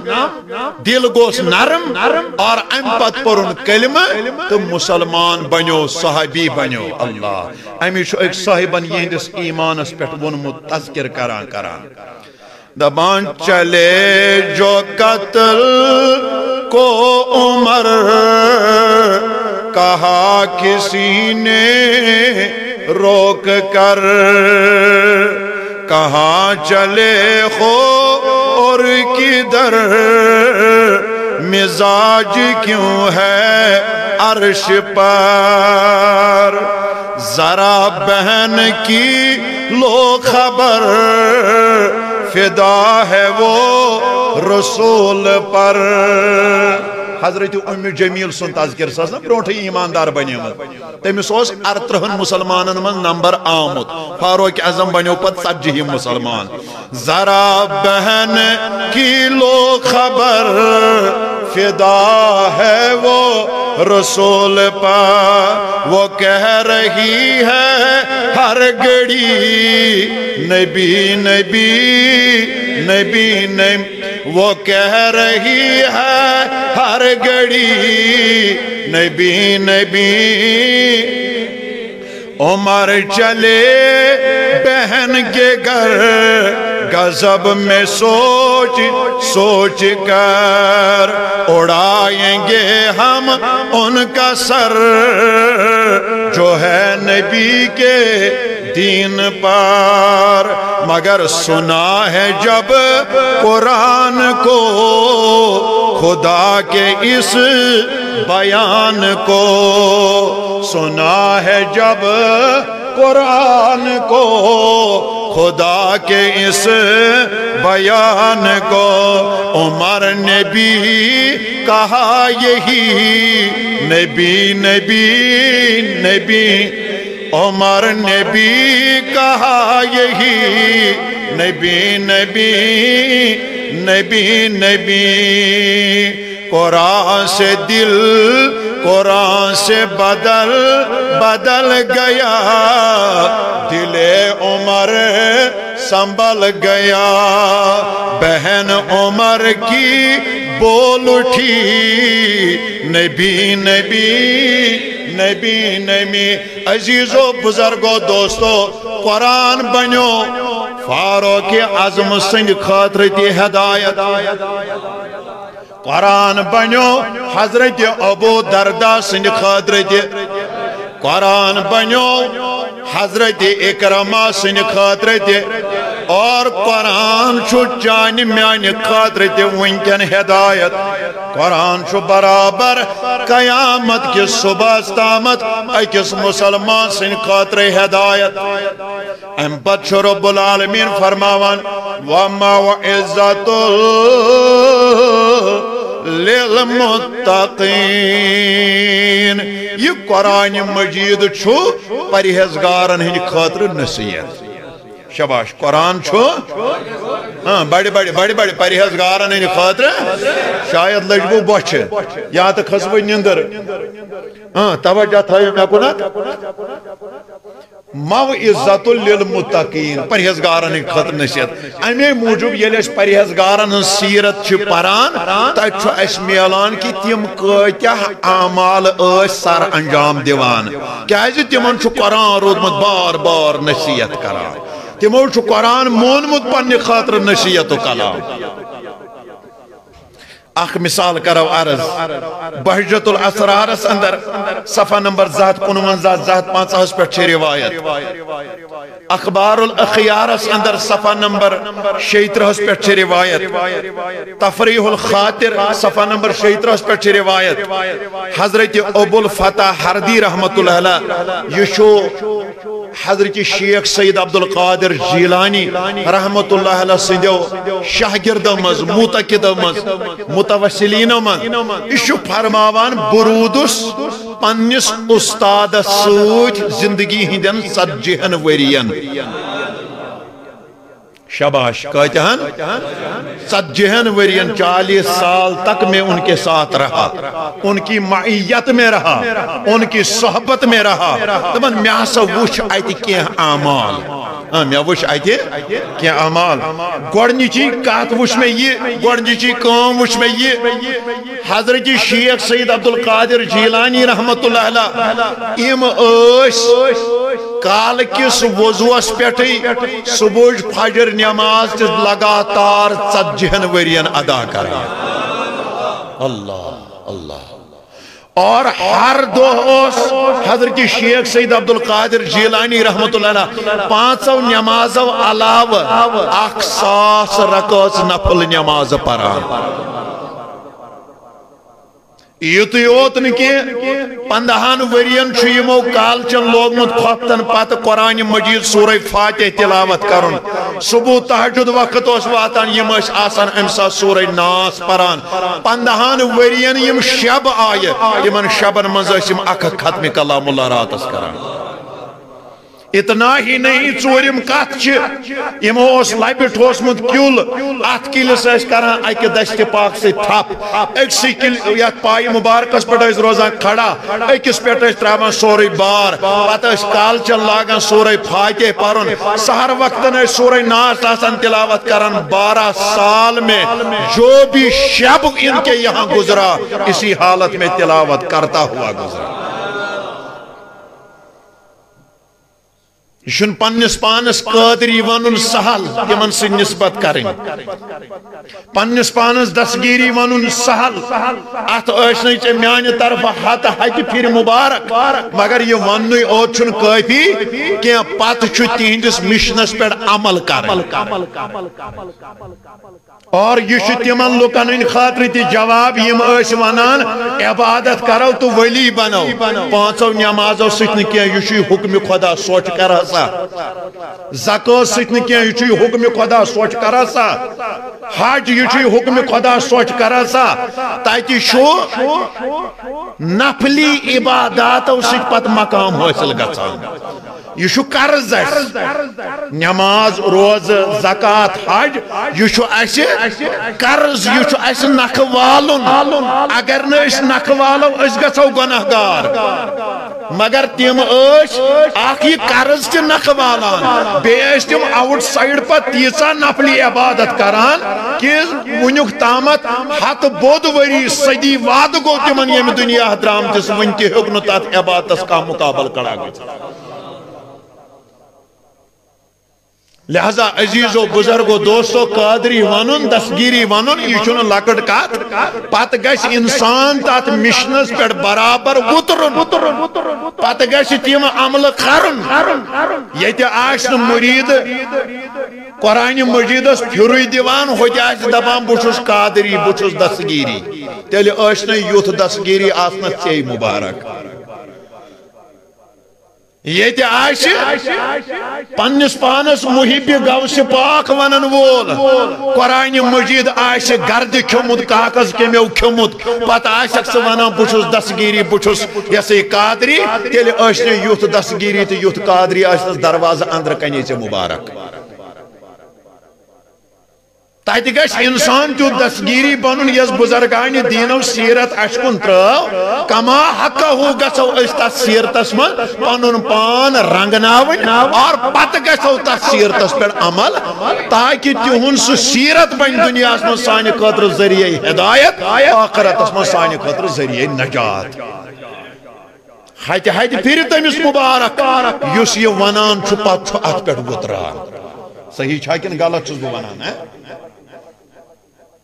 دل گوس نرم اور ام پت پرن کلمہ تو مسلمان بنیو صحابی بنیو اللہ امی شو ایک صاحبن یہندس ایمانس پیٹ ونمت تذکر کران دبان چلے جو قتل کو عمر کہا کسی نے روک کر کہاں چلے خو اور کدھر مزاج کیوں ہے عرش پر ذرا بہن کی لو خبر فدا ہے وہ رسول پر حضرت ام جمیل سن تذکر ساسنا برونٹھ ایماندار بنی مد تیمیس اوس 38 مسلمانن من نمبر آمد فاروق اعظم بنیو پت 70 مسلمان ذرا بہن کی لو خبر فدا ہے وہ رسول پر وہ کہہ رہی ہے ہر گھڑی نبی نبی نبی نبی وہ کہہ رہی ہے ہر گھڑی نبی نبی عمر چلے بہن کے گھر غضب میں سوچ سوچ کر اڑائیں گے ہم ان کا سر جو ہے نبی کے دین پر مگر سنا ہے جب قرآن کو خدا کے اس بیان کو سنا ہے جب قرآن کو خدا کے اس بیان کو عمر نے بھی کہا یہی نبی نبی نبی عمر نے بھی کہا یہی نبی نبی نبی نبی قرآن سے دل قرآن سے بدل گیا دل عمر سنبھل گیا بہن عمر کی بول اٹھی نبی نبی نبی نبی عزیزو بزرگو دوستو قرآن بنیو فاروق اعظم سنگ خاطرتی ہدایت قرآن بنیو حضرت ابو دردہ سنگ خاطرتی قرآن بنیو حضرت اکرمہ سنگ خاطرتی اور قرآن چھو چانی میانی خاطر تی ونکن ہدایت قرآن چھو برابر قیامت کی صبح استامت اکس مسلمان سن خاطر ہدایت ام پت چھو رب العالمین فرماوان وَمَا وَعِزَّتُ لِلْمُتَّقِينَ یہ قرآن مجید چھو پرہیزگارن ہن خاطر نصیحت شباش قرآن چھو بڑی پرہیزگارن ہن خاطر شاید لجبو بوچھ یا تو خسبو نندر توجہ تھایو میں کنات موعظۃ للمتقین پرہیزگارن ہن خاطر نصیحت امی موجود یل اس پرہیزگارن ہن سیرت چھ پران تت چھ اس میلان کی تم کتیا اعمال اس سر انجام دیوان کیازِ تمن چھ قرآن رودمت بار بار نصیحت کران تمو چھ قرآن مونمت پنہ خاطر نصیحت و کلام اخ مثال کرو عرض بہجت الاسرارس اندر صفحہ نمبر 251 پر چھ روایت اخبار الاخیارس اندر صفحہ نمبر 36 پر چھ روایت تفریح الخاطر صفحہ نمبر 36 پر چھ روایت حضرت ابو الفتح حردی رحمت اللہ علیہ یشو حضرت شیخ سید عبدالقادر جیلانی رحمت اللہ علیہ سندیو شاگرد مز متقد مز متوسلین من اشو فرماوان برودس پنس استاد سوچ زندگی ہندن 70 ورین شباش کہتہن 70 ورین 40 سال تک میں ان کے ساتھ رہا ان کی معیت میں رہا ان کی صحبت میں رہا تمن میں ہسا وچھ آتی کیا اعمال میں وچھ آتی کیا اعمال گوڑنیچی کات وچھ میں یہ گوڑنیچی کام وچھ میں یہ حضرت شیخ سید عبدالقادر جیلانی رحمت اللہ علیہ ام اوش کال کس وضوس پیٹھی صبح فجر نماز لگاتار 40 ورین ادا کرا اللہ اللہ اور ہر دوس حضرت شیخ سید عبدالقادر جیلانی رحمت اللہ علیہ 500 نمازو علاوہ 1,000 رکعت نفل نماز پڑھان یوت یوت نکی 15 ورین چھو کالچن لوگمت کھوفتن پت قرآن مجید سورہ فاتح تلاوت کرن صبح تہجد وقت اس واتان یم اس آسان امسا سورہ ناس پران 15 ورین یم شب آئے یمن شبن مزاسم اکھ ختم کلام اللہ رات اس کران اتنا ہی نہیں چورم کت یمو اس لبٹ اوسمت کیول ات کلس کران اکہ دست پاک سے تھپ اکسی کل یت پائی مبارکس پہ روزان کھڑا اکس پہ تراوان سورے بار پتہ کالچن لاگان سورہ فاتح پرن سہر وقتن سورہ ناس آسان تلاوت کران 12 سال میں جو بھی شب ان کے یہاں گزرا اسی حالت میں تلاوت کرتا ہوا گزرا یہ پنس پانس قادری ون سہل تمن سے نسبت کریں پنس پانس دستگیری ون سہل ات ثے میانہ طرف ہتھ ہتہ پھر مبارک مگر یہ ون اوت چھن کافی کی پتہ چھ تہندس مشنس پہ عمل کریں اور یہ تمن لکن ہند خاطر تہ جواب یم ونان عبادت کرو تو ولی بنو 5 نمازو سۭتۍ نہٕ کینٛہہ یہ حکم خدا سوچ کر سا زکات سۭتۍ نہٕ کینٛہہ یہ حکم خدا سوچ کر سا حج یہ حکم خدا سوچ کر سا تتہ چھُ نفلی عباداتو سۭتۍ پتہٕ مقام حٲصل گژھان یہ قرض نماز روز زکات حج یہ قرض یہ نکھ والن اگر نس نکھ والو اس گژھو گناہ گار مگر تم اخ یہ قرض تہ نکھ والان بیس تم آؤٹ سائڈ پہ تیژا نفلی عبادت کران کہ ونیک تامت ہتھ بود وری صدی وعدہ گو تمن یم دنیا درامتس ون تہ ہیوک نہ تتھ عبادتس کا مقابل کڑا گژھِتھ لہذا عزیزو بزرگو دوستو قادری ونن دستگیری ونن یہ چھن لکٹ کت پت گژھِ انسان تات مشنس پہ برابر وترن پت گژھِ تم عمل کرن یت آس مرید قرآن مجیدس پھرُے دیوان ہوتہِ آسہِ دپان بہٕ چھُس قادری بہٕ چھُس دستگیری تیٚلہِ ٲسۍ نہٕ یُتھ دستگیری آسنس ژے مبارک یہ پنس پانس محب غوث پاک ونن وول قرآن مجید آس گرد کھومت کاغذ کمیو کھومت پتہ آسک سہ ونان بہ چھس دستگیری بہ چھس یہ قادری تیل ٲسۍ نہٕ یُتھ دستگیری تو یُتھ قادری آسنس دروازہ اندر کنے ژےٚ مبارک تتہ گژھِ انسان تیُتھ دستگیری بنن یس بزرگان دینو سیرت اش کن ترٲو کما حقہ گژھو أسۍ تتھ سیرتس من پنن پان رنگناوٕنۍ اور پتہ گژھو تتھ سیرتس پٮ۪ٹھ عمل تاکہ تہنٛد سُہ سیرت بن دنیاہس من سانہِ خٲطرٕ ذریعہ ہدایت آخرتس من سانہِ خٲطرٕ ذریعہ نجات ہتہِ ہتہِ پھرِ تٔمِس مبارک یُس یہِ ونان چھُ پتہٕ چھُ اتھ پٮ۪ٹھ وُتران صحیح چھا کِنہٕ غلط چھُس بہٕ ونان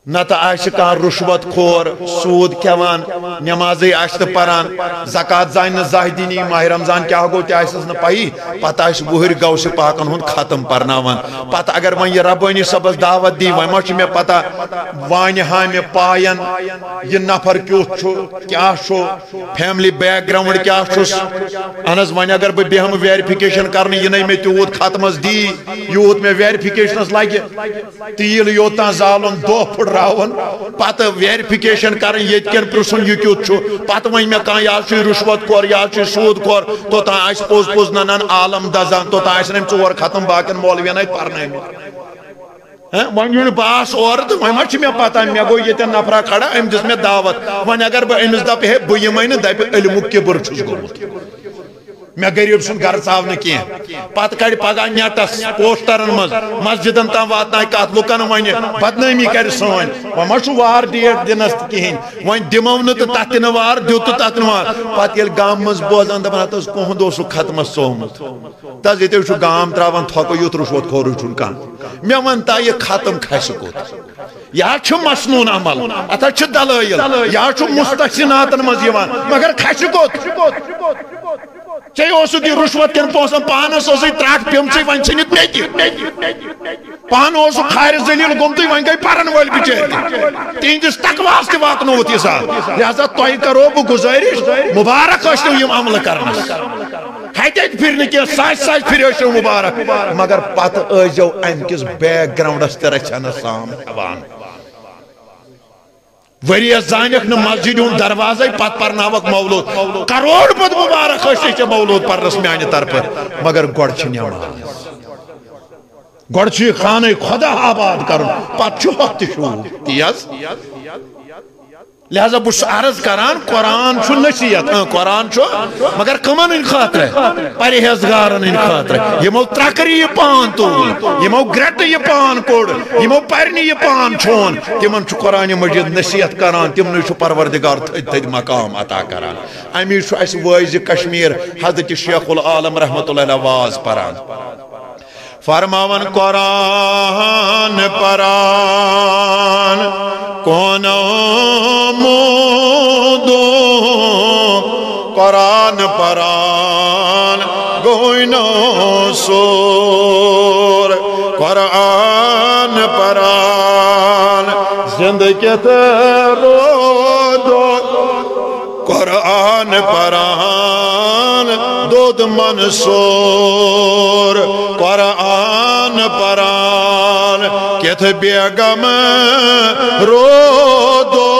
نت آس رشوت خور سود کھیوان نمازے آس پران زکات زان زاہ دینی ماہ رمضان کیا گو تہ آسس نہ پی پتہ آس وہر غوث پاکن ہند ختم پرناوان پتہ اگر ون یہ ربانی صبس دعوت دی ون ما چھ مے پتہ وانہ ہا مے پاین یہ نفر کیُتھ چھُ کیا چھُ فیملی بیک گراؤنڈ کیا چھُس اہن ون اگر بہ بیہم ویریفیکیشن کرنے یہ نئی مے تیوت ختمس دی یوت مے ویریفیکیشنس لگہ تیل یوتان زالن دہ پھٹ راون پتہ ویریفیکیشن کرن یہ کن پرسن یہ کیُتھ چھُ پتہ ون مے کان یا چھ رشوت خور یا چھ سود خور توتان آس پوز پوز ننان عالم دزان توتان آسن ام ژور ختم باقین مولوین ات پرنٲومٕتۍ ون یون باس اور تو ون ما چھ مے پتہ مے گو یہ نفرا کھڑا ام دس مے دعوت ون اگر بہ امس دپ ہے بہ یمے نہ دپ علمُک کبر چھُس گوٚمُت مے غریب سن گر ژاو نہ کی پتہ کڑ پگہ نیٹس پوسٹرن مز مسجدن تام واتنائے کت لکن ون بدنامی کر سن وہ ما چھ وار ڈیٹ دنس کہین ون دمو نہ تو تتھ نہ وار دیت تتھ نہ وار پتہ یل گام مز بوزان دپان تس کہند اوس ختمس ژومت تس یہ چھ گام تراوان تھکو یوت رشوت خور چھن کان مے ون تا یہ ختم کھس کوت یا چھ مسنون عمل اتھ چھ دلائل یا چھ مستحسناتن مز یوان مگر کھس کوت چاہے اوسک یہ رشوت کن پونسن پانس اوسے تراٹ پیمچے ون چھنت میتی پان اوسک خیر ذلیل گومتی ون گئی پرن ول بچار تہندس تقواس تہ واتنوت یہ ساتھ لہذا تہ کرو بہ گزارش مبارک ٲسِو یم عمل کرنس ہتہِ پھر کی ساس ساس پھر ٲسِو مبارک مگر پتہ ٲسۍزیو امہِ کِس بیک گراؤنڈس تہ رچھنس سام ہیوان وریس زانک نہ مسجد ہند دروازے پت پرناوک مولود کروڑ پت مبارک ٲسۍ ژےٚ مولود پرنس میانہ طرفہٕ مگر گۄڈٕ چھِ نٮ۪ماز گۄڈٕ چھُ یہِ خانہ خدا آباد کرُن پتہٕ چھُ ہۄتھ تہِ شوٗب تی حظ لہذا بہٕ چھُس عرض کران قرآن چھُ نصیحت قرآن چھُ مگر کمن ہٕنٛدِ خٲطرٕ پرہیزگارن ہٕنٛدِ خٲطرٕ یِمو ترکری یہ پان تول یِمو گرٹہٕ یہ پان کوٚڑ یِمو پرنہِ یہ پان چھون تمن چھُ قرآن مجید نصیحت کران تمنٕے چھُ پروردگار تھٔدۍ تھٔدۍ مقام عطا کران امی چھُ اسہِ وٲعظِ کشمیر حضرت شیخ العالم رحمۃ اللہ علیہ واز پران فرماون قرآن پران کونو مودو قرآن پران گوینو سور قرآن پران زندگی رو قرآن پران دود منصور قرآن پران کت بیگم رو دو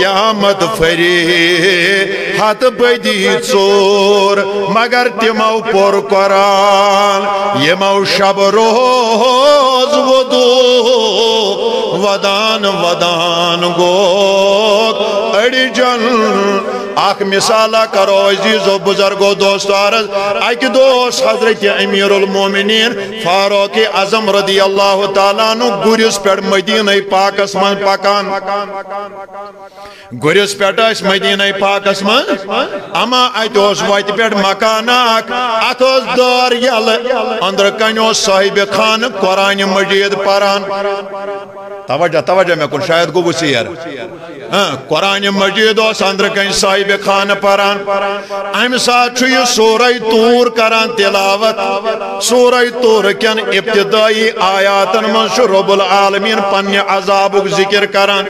یامت فری ہاتھ بدی ژور مگر تمو پور قرآن یمو شب روز ودو ودان ودان گو بڑی جن اخ مثالہ کرو عزیز و بزرگو دوستو عرض اک دوست حضرت امیر المومنین فاروق اعظم رضی اللہ تعالیٰ عنہ گریس پیٹ مدینہ پاکس من پکان گریس پیٹ اس مدینہ پاکس من اما ات وت پیٹ مکان اخ ات دار یل اندر کنو صاحب خان قرآن مجید پران توجہ میں کن شاید گو وسیر قرآن مجید اس اندر کن صاحب خان پران ام سات یہ سورہ طور کران تلاوت سورہ طور کن ابتدائی آیاتن من رب العالمین پن عذاب ذکر کران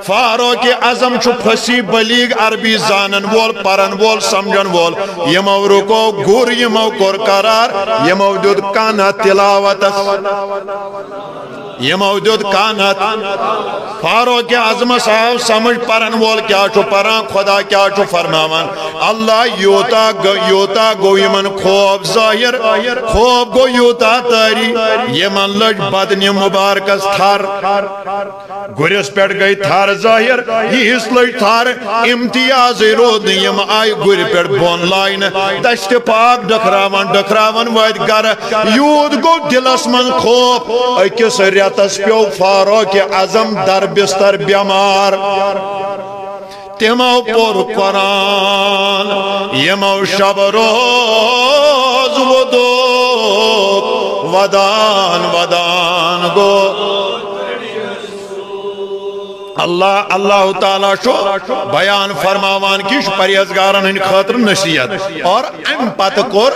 فاروق اعظم چھ پھسی بلیغ عربی زانن وول پرن وول سمجھن وول یمو رکو گر یمو کور قرار یمو دیت کانا تلاوت یمو دیت کانت فاروق اعظم صاحب سمجھ پرن وول کیا چھو پران خدا کیا چھو فرماوان اللہ یوتا گو یمن خوب ظاہر خوب گو یوتا تاری یمن لج بدن مبارکس تھار گریس پیٹ گئی تھار ظاہر یہ اس لج تھار امتیاز رود یم آئی گر پیٹ بون لائن دشت پاک ڈکراون وید گر یود گو دلس من خوب اکس ریتس پیو فاروق اعظم در بستر بیمار تمو پور قرآن یمو شب روز ودو ودان گو اللہ تعالیٰ شو بیان فرماوان کیش پریزگارن ہن خاطر نصیحت اور ام پت کور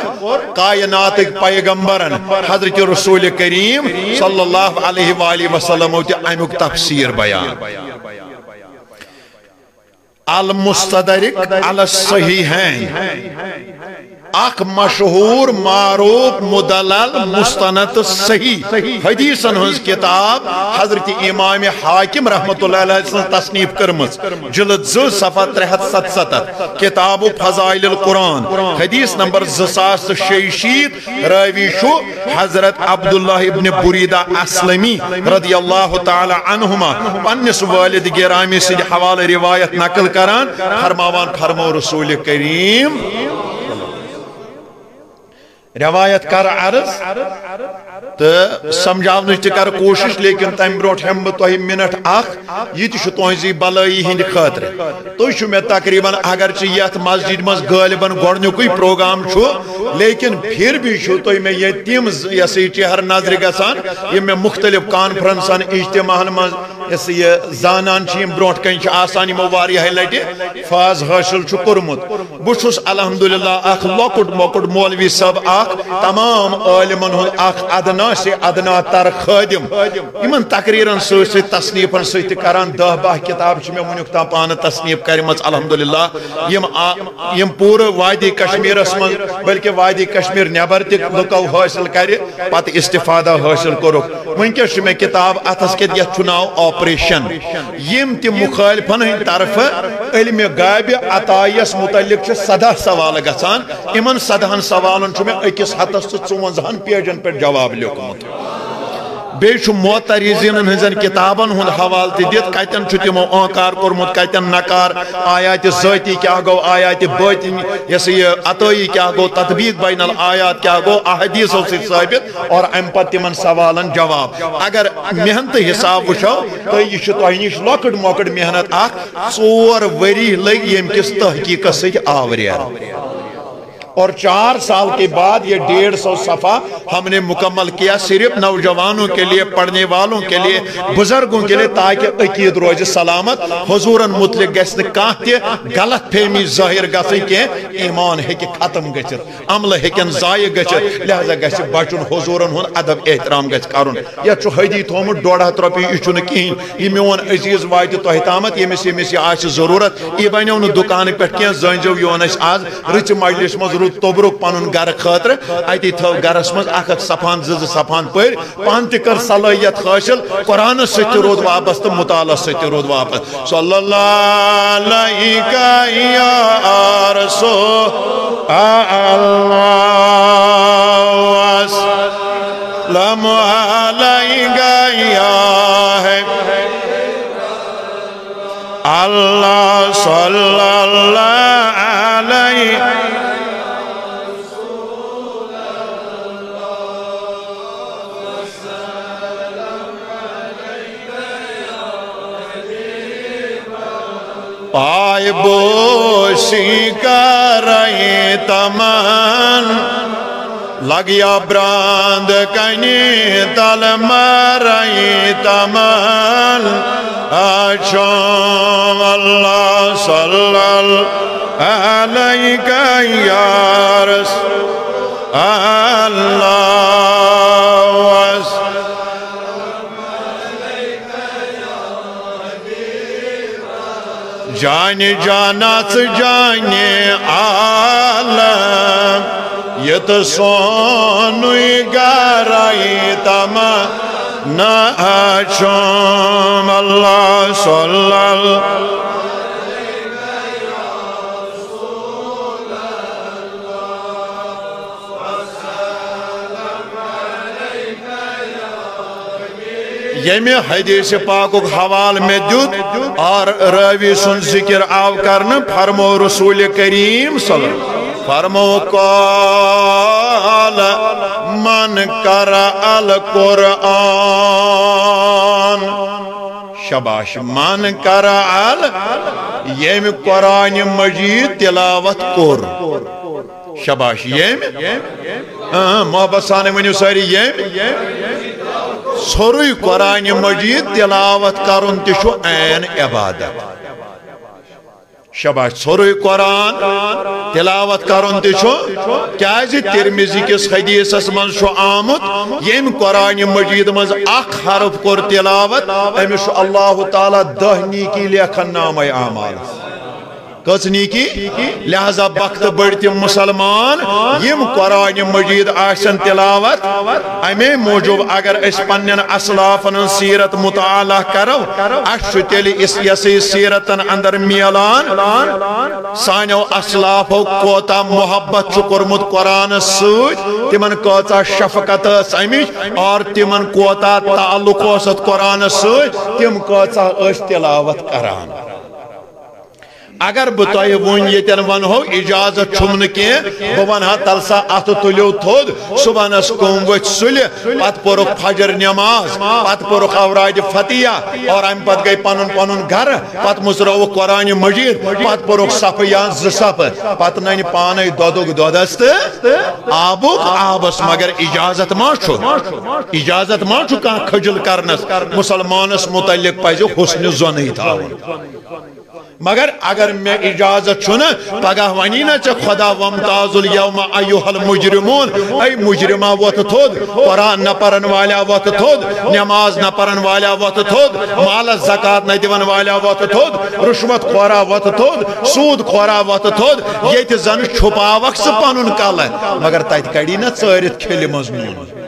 کائنات پیغمبرن حضرت رسول کریم صلی اللہ علیہ وآلہ وسلم امک تفسیر بیان المستدرک علی الصحیحین اخ مشہور معروف مدلل مستند صحیح حدیثن ہنز کتاب حضرت امام حاکم رحمت اللہ علیہ تصنیف کرمز جلد 2 صفحہ 377 کتاب فضائل القرآن حدیث نمبر 2066 راوی شو حضرت عبداللہ ابن بریدہ اسلمی رضی اللہ تعالی عنہما پنس والد گرامی سے حوالہ روایت نقل کران فرماوان فرمو رسول کریم روایت کر عرض تو سمجھاؤن کر کوشش لیکن تم بروٹ ہم بہ منٹ اخ یہ تہذی بلائی ہند خاطر تھی میں تقریباً اگرچہ یت مسجد مز غالباً گۄڈنیُکُے پروگرام لیکن پھر بھی تھی میں یہ تم چہر نظر گژھان یہ میں مختلف کانفرنسن اجتماعن مز یہ زانان بروٹ کن آسان یمو واریاہ لٹہ فاز حاصل کورمت بہس الحمدللہ اخ لۄکُٹ مۄکُٹ مولوی صاحب اخ تمام عالمن ہند اخ ادنا سے ادنا تر خادم یمن تقریرن سی تصنیفن سی کران 10-12 کتاب میں ونیک تام پانہ تصنیف کرمز الحمدللہ یم پور وادی کشمیرس من بلکہ وادی کشمیر نیبر تہ لکو حاصل کر پتہ استفادہ حاصل کورک ونکس میں کتاب اتس کے یت ناو آپریشن یم تہ مخالفن ہند طرف علم غائب عطائیس متعلق 10 سوال گژھان یمن 10 سوالن میں اکس ہتس 54 پیجن پہ جواب لیکھمت بیچ معترضین ہنزن کتابن ہند حوالہ دت کتن تمو انکار کورمت کتن نکار آیات ذاتی کیا گو آیات باطنی یہ عطائی کیا گو تطبیق بین الآیات کیا گو احادیثوں سے ثابت اور ام پتہ تمن سوالن جواب اگر محنت حساب وچھو تو یہ تہ نش لۄکٹ مۄکٹ محنت اخ 4 ؤری لگ یم کس تحقیق سی آوریر اور 4 سال کے بعد یہ 150 صفحہ ہم نے مکمل کیا صرف نوجوانوں کے لیے پڑھنے والوں کے لیے بزرگوں کے لیے تاکہ عقید روز سلامت حضورن متعلق گژھِ کانٛہہ تہِ غلط فہمی ظاہر گژھٕنۍ کینٛہہ ایمان ہیٚکہِ ختم گٔژھِتھ عملہٕ ہیٚکن ضایع گٔژھِتھ لہذا گژھِ بچُن حضورن ہُنٛد ادب احترام گژھِ کرُن یتھ چھُ حدی تھومُت 1.5 رۄپیہِ یہِ چھُنہٕ کِہیٖنۍ یہِ میون عزیز واتہِ تۄہہِ تامتھ ییٚمِس یہِ آسہِ ضروٗرت یہِ بنیو نہٕ دُکانہٕ پٮ۪ٹھ کینٛہہ زٲنۍزیو یہِ اوٚن اَسہِ آز رٕژِ مجلس منٛز توبرک پنن گر خاطر اتی تھو گرس مز اخ صفان 2 صفان پر پان تہ کر صلاحیت حاصل قرآن ست رود واپس تو مطالعہ ست رود واپس صلی اللہ علیہ یا رسول اللہ وسلم علیہ یا اللہ صلی اللہ علیہ پائے بوسی کریں تمن لگیا براند کنی تل مریں تمن اچھو اللہ صلی اللہ علیہ یا رسول اللہ جانی جانات جانی عالم یت سونوی گرائی تما ناچوم اللہ صلی اللہ یمی حدیث پاکو حوال میں دیت اور راوی سن ذکر آو کرنا فرمو رسول کریم صلی اللہ علیہ وسلم فرمو قال من قرأ القرآن شباش من قرأ یمی قرآن مجید تلاوت کر شباش یمی محبت سانے ونیو ساری یمی سوری قرآن مجید تلاوت کرن تشو این عبادت شباش سوری قرآن تلاوت کرن تشو کیازی ترمیزی کس حدیث اسمان شو آمد یم قرآن مجید مز اخ حرف کر تلاوت امیشو اللہ تعالی دہنی کی لیکن نام اعمال کسنی کی لہذا بخت بڑھتی مسلمان یم قرآن مجید آشن تلاوت امی موجود اگر اس پنن اسلافن سیرت مطالعہ کرو اشو تیلی اس یسی سیرتن اندر میلان سانیو اسلافو کوتا محبت چکرمت قرآن سوچ تمن کوتا شفقت سمیش اور تمن کوتا تعلق وسط قرآن سوچ تم کوتا اس تلاوت کران اگر بتائی ون یتن ون ہو اجازت چھمن کی بون ہا تلسا ات تلیو تھود صبحنس کم وچ سلی پت پورک فجر نماز پت پورک اوراد فتیہ اور ام پت گئی پنن پنن گھر پت مزرو قرآن مجید پت پورک صف یا زصف پت نین پانے دودک دودست آبک آبس مگر اجازت ما چھو اجازت ما چھو کان کھجل کرنس مسلمانس متعلق پائزو حسن زنی تھاون مگر اگر میں اجازت چھونا پگہ ونی نا چھ خدا وامتاز الیوم ایوہ المجرمون ای مجرمہ وقت تھود قرآن نہ پرن والا وقت تھود نماز نہ پرن والا وقت تھود مال زکاة نہ دیون والا وقت تھود رشوت خورا وقت تھود سود خورا وقت تھود یہ تی زن چھپا وقت پانون کال ہے مگر تایت کڑی نا چارت کھلی مضمون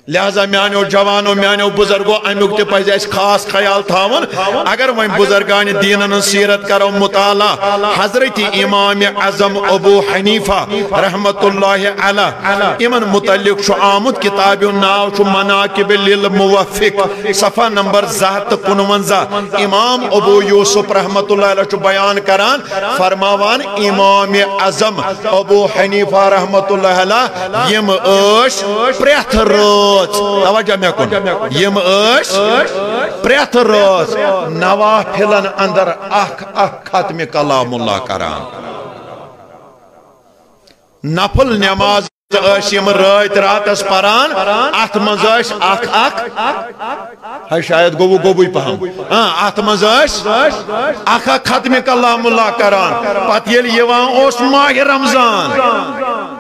لہذا میانو جوانو میانو بزرگو امیوک تی پہزی اس خاص خیال تھاون اگر وہ بزرگان دینن سیرت کرو مطالعہ حضرت امام اعظم ابو حنیفہ رحمت اللہ علیہ امن متعلق شو آمد کتاب ناو شو مناقب للموفق صفحہ نمبر 751 امام ابو یوسف رحمت اللہ علیہ شو بیان کران فرماوان امام اعظم ابو حنیفہ رحمت اللہ علیہ یم اش پریت روز توجہ میں کن یم اش پریت روز نوافلن اندر اخ ختم کلام اللہ کران نفل نماز یم رات راتس پران ات مز اخ شاید گوبوی پہم ات مز اخ ختم کلام اللہ کران پت یل یوان اوس ماہ رمضان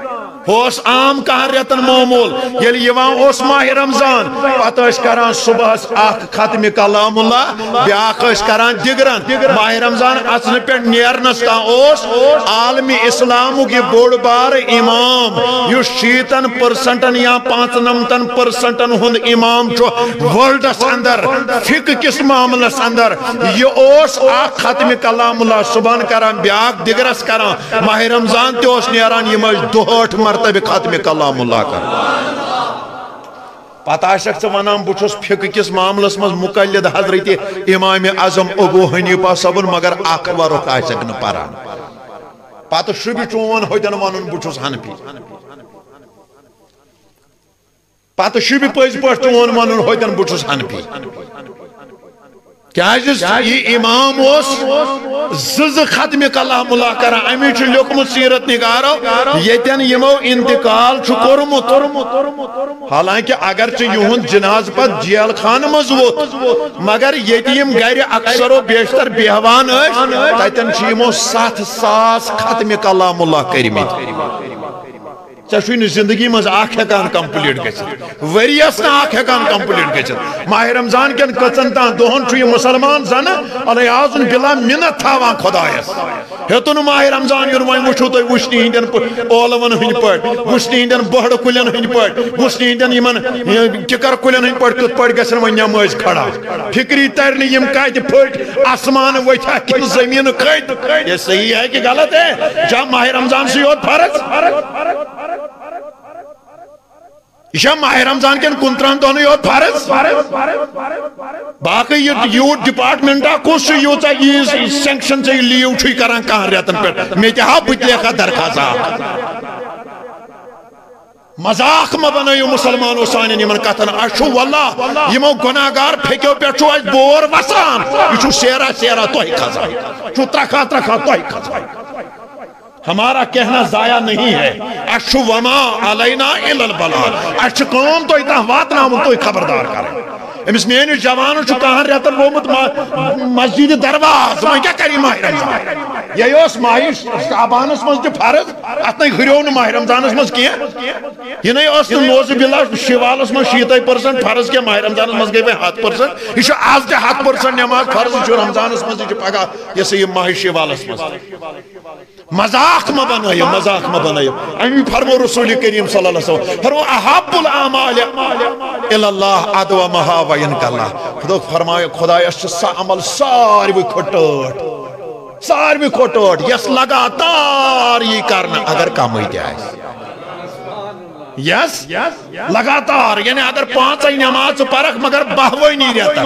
ہوس عام کہاں ریتن معمول یل یوان اوس ماہ رمضان پتہ اس کران صبح اخ ختم کلام اللہ بیاخ اس کران دگرن ماہ رمضان اصل پہ نیرنس کا اوس عالمی اسلام کی بوڑ بار امام یو 60% یا 95% ہند امام چو ورلڈس اندر فقہ کس معاملس اندر یہ اوس اخ ختم کلام اللہ صبح کران بیاخ دگرس کران ماہ رمضان تے اوس نیران یہ مجھ دوہٹ مرتبہ ختم کلام اللہ کر پتہ آسک ژٕ ونان بہٕ چھُس فقہ کِس معاملس منٛز مقلد حضرت امام اعظم ابو حنیفہ صٲبُن مگر اکھ ورُق آسک نہٕ پران پتہٕ شُبہِ چون ہوٚتٮ۪ن ونُن بہٕ چھُس حنفی پتہٕ شُبہِ پٔزۍ پٲٹھۍ چون ونُن ہوٚتٮ۪ن بہٕ چھُس حنفی یہ امام زٕ ختم کلام اللہ کران امی لیوکمت سیرت نگارو یتن یمو انتقال کورمت حالانکہ اگرچہ یہند جناز پت جیل خانہ مز ووت مگر یم گھر اکثر و بیشتر بیہوان تتن یمو 7,000 ختم کلام اللہ کرمت ژے زندگی مز اخ ہیکان کمپلیٹ گژھِتھ ؤریس نہ اخ ہیکان کمپلیٹ گژھِتھ ماہ رمضان کٮ۪ن کٔژن تام دۄہن چھُ یہِ مسلمان زنہٕ الیاذ بِاللہ مِنت تھاوان خۄدایس ہیوٚتُن ماہ رمضان یُن وۄنۍ وٕچھو تُہۍ وٕچھنہِ ہٕنٛدٮ۪ن اولوَن ہٕنٛدۍ پٲٹھۍ وٕچھنہِ ہٕنٛدٮ۪ن بۄہڑٕ کُلٮ۪ن ہٕنٛدۍ پٲٹھۍ وٕچھنہِ ہٕنٛدٮ۪ن یِمن کِکر کُلٮ۪ن ہٕنٛدۍ پٲٹھۍ کِتھ پٲٹھۍ گژھن وۄنۍ نٮ۪مٲزۍ کھڑا فِکری ترِ نہٕ یِم کتہِ پھٔٹۍ آسمان ؤتھیا کِنہٕ زٔمیٖن کھٔتۍ یہ صحیح ہے کہ غلط ہے جا ماہ رمضان سے یوت فرض یہ ماہ رمضان کن 15 دہن یوت فرض باقی یوت ڈپارٹمنٹا کس یوت یہ سینکشن ژے لیو چھ کران کہاں ریتن پہ مے تہ ہا بت لیکھا درخواست مذاق ما بنائیو مسلمانو سانین یمن کتن اشو واللہ یمو گناہگار پھیکیو پہ چھو اس بور وسان یہ چھو سیرا سیرا توہی کھزا چھو ترکھا ترکھا توہی کھزا ہمارا کہنا ضائع نہیں ہے اشو وما علینا الا البلاغ اش قوم تو اتنا واتنا ہم تو خبردار کریں امس میانس جوانو چھ کہاں ریتن رومت مسجد درواز وۄنۍ کیٛاہ کری ماہ رمضان یہ اوس ماہ شعبانس مز تہ فرض ات نئی ہُریو نہٕ ماہ رمضانس مز کینٛہہ یہ نئی اوس نہٕ نوزِ باللہ شوالس مز 70% فرض کینٛہہ ماہ رمضانس مز گئی وۄنۍ 100% یہ چھ آز تہ 100% نماز فرض یہ رمضانس مز یہ پگہہ یہ سا یہ ماہ شوالس مز مذاق ما بنائیو مذاق ما بنائیو امی فرمو رسول کریم صلی اللہ علیہ وسلم فرمو احب الاعمال الاللہ ادومہا وینکاللہ خدا فرمائے خدایس چھ سا عمل ساروی کھوٹوٹ یس لگاتار یہ کرنا اگر کمی تہ آئے یس لگاتار یعنی اگر 5 نماز پرکھ مگر 12 نہیں رہتا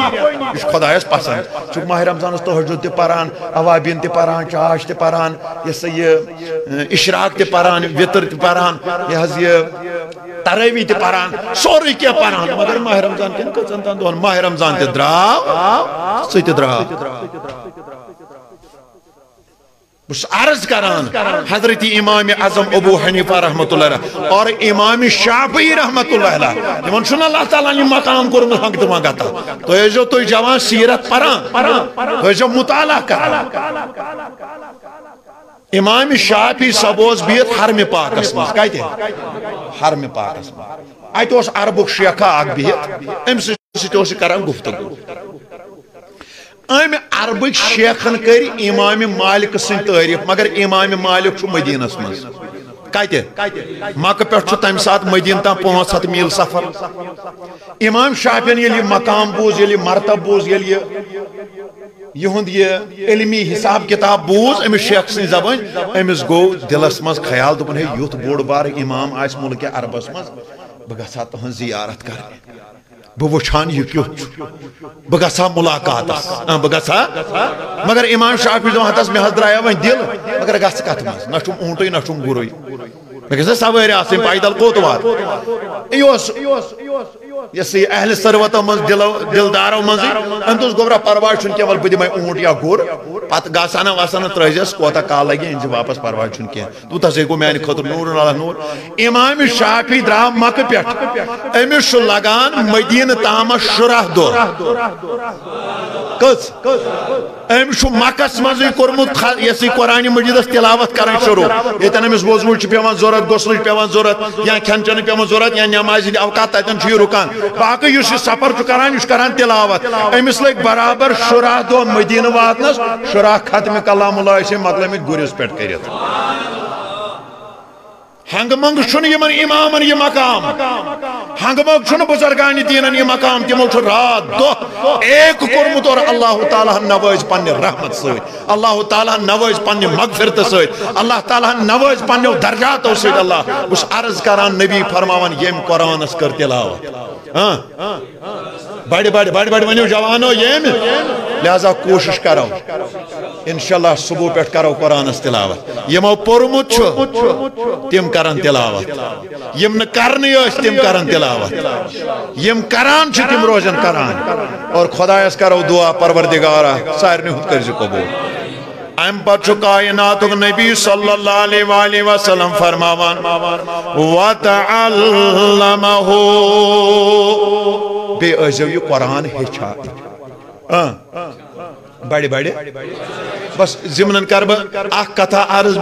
یہ خدایس پسند چونکہ ماہ رمضان تہجد تہ پران اوابین تہ پران چاش تہ پران یہ اشراق تہ پران وطر تہ پران یہ تراوی تہ پران سوری کیا پران مگر ماہ رمضان کن کچن تان دون ماہ رمضان تہ دراو سی تہ دراو بس عرض کران حضرت امام اعظم ابو حنیفہ رحمت اللہ علیہ اور امام شافعی رحمت اللہ علیہ یمن چھن اللہ تعالیٰ نے مقام کورمت ہنگ تمہ گتا تو یہ جو تو جوان سیرت پران تو جو مطالعہ کران امام شافعی سبوز بیت حرم پاک اسمس کہتے حرم پاک اسمس ات اس عربک شیخا اک بیت ام سے کران گفتگو ام عربک شیخن کر امام مالک سن تعریف مگر امام مالک مدینس مز کتہ مکہ پہ تمہ سات مدینہ تام 500 میل سفر امام شافعین یل مقام بوز یل مرتب بوز یل یہند یہ علمی حساب کتاب بوز امس شیخ سن زبان امس گو دلس مز خیال دپن ہے یوت بوڑ بار امام آس ملک عربس مز بہ گژھا تہن زیارت کرنے بہ وچھان یہ کیت بہ گژھا ملاقات بہ گژھا مگر امام شافعی دپان ہتس مے حض دریا وۄنۍ دل مگر گژھ کتھ مز نہ چھُم اونٹے نہ چھُم گُرے مے گژھِ سوٲرۍ آسٕنۍ پیدل کوٚت وات یہ سی اہل ثروت مز دلدارو مز انتس گوبرا پرواہ چھن کیول بہ دمے اونٹ یا گر پت گاسانا واسانا ترزیس کوتا کال لگی انج واپس پرواہ چھن کی تو تسے گو میان خطر نور اللہ نور امام شافعی درا مکہ پٹھ امس لگان مدینہ تام 10 دۄہ کس امس مکس مز کورمت یس قرآن مجیدس تلاوت کران شروع یتن امس وضو پیوان ضرورت غسل پیوان ضرورت یا کھین چین پیوان ضرورت یا نماز اوقات تتن رکان باقی اس سفر کران یہ کران تلاوت امس لگ برابر 10 دۄہ مدینہ واتنس 10 ختم کلام اللہ سے مکلمت گرس پہ کرت ہنگ منگ چھن یمن امامن یہ مقام ہنگ منگ چھن بزرگان دینن یہ مقام تمو چھ رات دو ایک کورمت اور اللہ تعالیٰ نواز پنہ رحمت سۭتۍ اللہ تعالیٰ نواز پنہ مغفرت سۭتۍ اللہ تعالیٰ نواز پنہ درجاتو سۭتۍ اللہ بس عرض کران نبی فرماون یم قرآنس کر تلاوت بڑی بڑی بڑی بڑی ونیو جوانو یم لہذا کوشش کرو انشاءاللہ صبح پہ کرو قرآنس تلاوت یمو پورمت تم کرن تلاوت یم نہ کرنی تم کرن تلاوت یم کران تم روزن کران اور خدایس کرو دعا پروردگارا سارنی ہت کرزِ قبول ام پتہ کائنات نبی صلی اللہ علیہ وآلہ وسلم فرماوان وَتَعَلَّمَهُ بے ازو یہ قرآن ہچھا بڑی بڑی بس ضمن کر اخ کتھا عرض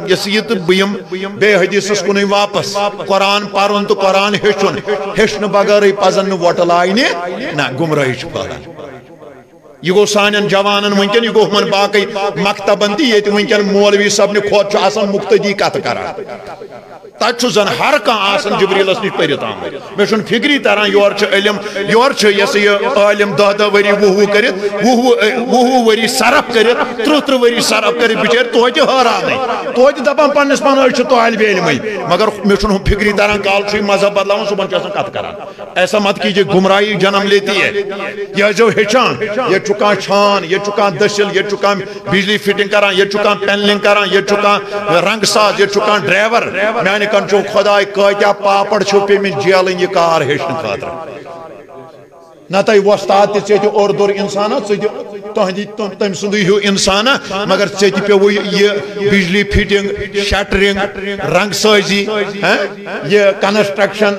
یس یہ تو بیم بے حدیثس کن واپس قرآن پرن تو قرآن ہچن ہچن بغیر پزن وٹل آئینے نہ گمراہی پھہلان یہ گو سانن جوانن ونکن یہ گو من باقی مکتبن تی یہ ونکن مولوی صاحب نے خود آسان مقتدی کت کران تک زن ہر کان آسان جبریلس نش پرت آمد میں چھن فکری تران یور علم یور یس یہ عالم دہ دہ وری وُہ کرت وُہ وری صرف کرت ترہ وری صرف کرت بچار توتہ حیران توتہ دپان پنس پان طالب علم مگر میں چھن فکری تران کال چھ مذہب بدلاون صبح کت کران ایسا مت کیجیے گمراہی جنم لیتی ہے یہ جو ہچان یہ چکان چھان یہ چکان دسل یہ چکان بجلی فٹنگ کران یہ چکان پینلنگ کران یہ چکان رنگ ساز یہ چکان ڈرائیور میانہ کنچو خدای کتیا پاپڑ چھو پہ من جیلن یہ کار ہیچن خاطر نہ تھی وستاد تے اردور انسان تم سند ہیو انسان مگر ٹھیک پہ یہ بجلی فٹنگ شٹرنگ رنگ سازی یہ کنسٹرکشن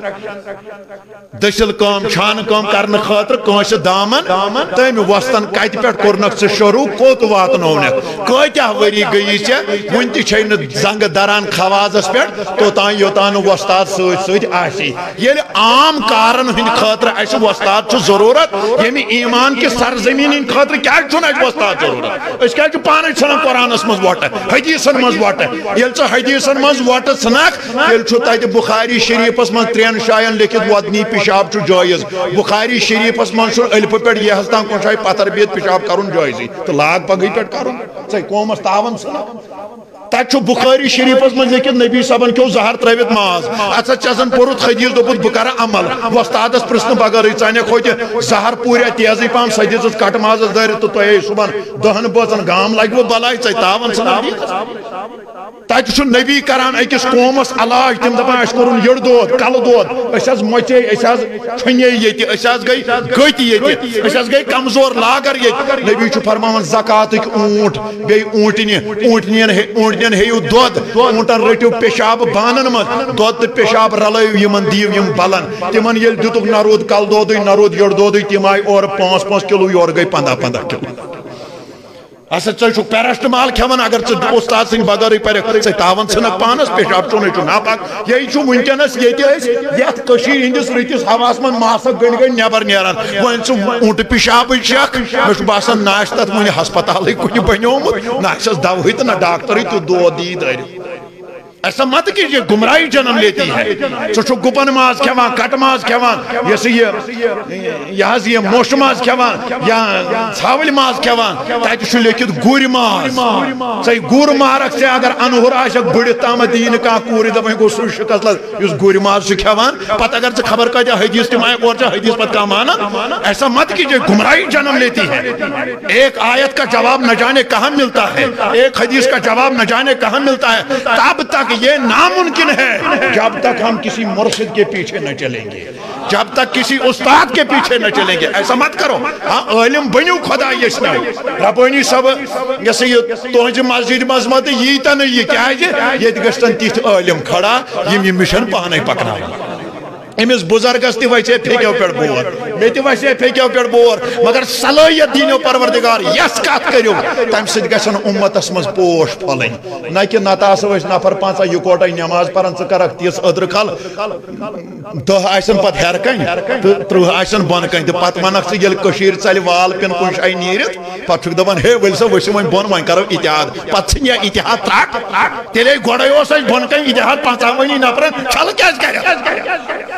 دسل کام چھان کام کرنے خاطر کنس دامن تم وستن کت پہ کورنک ثے شروع کوت واتنونک کتیا وری گئی ٹھیک ون تھی زنگ دران خوازس پہ توتان یوتان وستاد ست آسی یل عام کارن ہند خاطر اس وستاد ضرورت یمی ایمان کے سرزمین خاطر کیا چھن وستاد ضرورت اس کیا پانے ژھنان قرآنس مز وٹ حدیثن مز وٹ یل ژٕ حدیثن مز وٹ ژھنکھ تیل چھُ تتہِ بخاری شریفس مز 3 جاین لیکھت وطنی پیشاب چھُ جٲیز بخاری شریفس مز چھُ الفہ پٮ۪ٹھ یہس تام کُنہِ جایہِ پتھر بِہِتھ پیشاب کرُن جٲیزٕے تہٕ لاگ پگہٕے پٮ۪ٹھ کرُن ژے قومس تاون ژھنکھ تک بخاری شریفس من لیکن نبی صاحبن کیو زہر تروت ماز اچھا چسن پورت حدیث دوپت بہ کر عمل وستادس پرسن بغیر ژانہ کھوتہ زہر پوریا تیزی پہم سہ دس کٹ مازس دٲرِتھ تو تہ صبح 10 بٲژن گام لگو بلاے ژے تاون تک نبی کران اکس قومس علاج تم دپان اس کورن یڑ دود کل دود اس مچے اس چھنے یہ اس گئی گتی یہ اس گئی کمزور لاگر یہ نبی چھ فرماون زکاتک اونٹ بی اونٹنین ہیو دود اونٹن رٹو پیشاب بانن من دود پیشاب رلو یمن دیو یم بلن تمن یل دتک نرود کل دود نرود یڑ دود تم آئی اور 5 کلو یور گئی 15 کلو اچھا ژٕ پیرسٹمال کھیوان اگر ژٕ استاد سٕنٛدِ بغٲرٕے پرکھ ژٕ تاون ژھٕنکھ پانس پیشاب چونے چھُ ناپاک یہِ چھُ وٕنکیٚنس ییٚتہِ أسۍ یتھ کٔشیٖرِ ہٕنٛدِس رٕتِس ہواہس منٛز ماسک گٔنٛڈۍ گٔنٛڈۍ نٮ۪بر نیران وۄنۍ ژٕ اونٹہٕ پیشابٕے چھکھ مےٚ چھُ باسان نہ آسہِ تتھ وُنہِ ہسپتالٕے کُنہِ بنیومُت نہ آسٮ۪س دوہٕے تہٕ نہ ڈاکٹرٕے تہٕ دود یی دٲرِتھ ایسا مت کیجیے گمراہی جنم لیتی ہے ژٕ گپن ماز کھیوان کٹ ماز کھیوان یس یہ موش ماز کھیوان یا ژھاوٕلۍ ماز کھیوان تتہِ لیکھِتھ گُرۍ ماز ژے گُر مارکھ ژے اگر انہور آسکھ بٔڑِتھ تامتھ یی نہٕ کانٛہہ کوٗرِ دپان گوٚو سُے شِکست یُس گُرۍ ماز چھُ کھیوان پتہٕ اگر ژٕ خبر کۭتیاہ حدیث تِم آیہِ اور ژےٚ حدیث پتہٕ کانٛہہ مانان ایسا مت کیجیے گمراہی جنم لیتی ہے ایک آیت کا جواب نہ جانے کہاں ملتا ہے ایک حدیث کا جواب نہ جانے کہاں ملتا ہے تب تک یہ ناممکن ہے جب تک ہم کسی مرشد کے پیچھے نہ چلیں گے جب تک کسی استاد کے پیچھے نہ چلیں گے ایسا مت کرو ہاں عالم بنیو خدا یشنو ربانی سب جیسے یہ تہذ مسجد مزمت ییتا نہیں یہ کیا ہے یہ گشتن تیت عالم کھڑا یہ مشن پانے پکنا امس بزرگس تہ وسے پھیکو پہ بور مے تہ وسے پھیکو پہ بور مگر صلاحیت دینو پروردگار یس کت کرو تم سۭتۍ گژھن امتس مز پوش پھلن نہ کہ نتہ نفر 5 یکوٹے نماز پران ژٕ کرکھ تیس ادر کھل 10 آسن پتہ ہیر کن تو 30 آسن بن کن تو پتہ ونکھ ژٕ ییٚلہِ کٔشیٖر ژلہِ وال پِن کُنہِ جایہِ نیٖرِتھ پتہ چھُکھ دپان ہے ؤلۍ سا ؤسِو وۄنۍ بۄن وۄنۍ کرو اتحاد پتہ ژھٕنیا اتحاد ترٛکھ تیٚلے گۄڈے اوس اَسہِ بۄن کن اتحاد 55 نفرن چھلہٕ کیٛازِ کرِ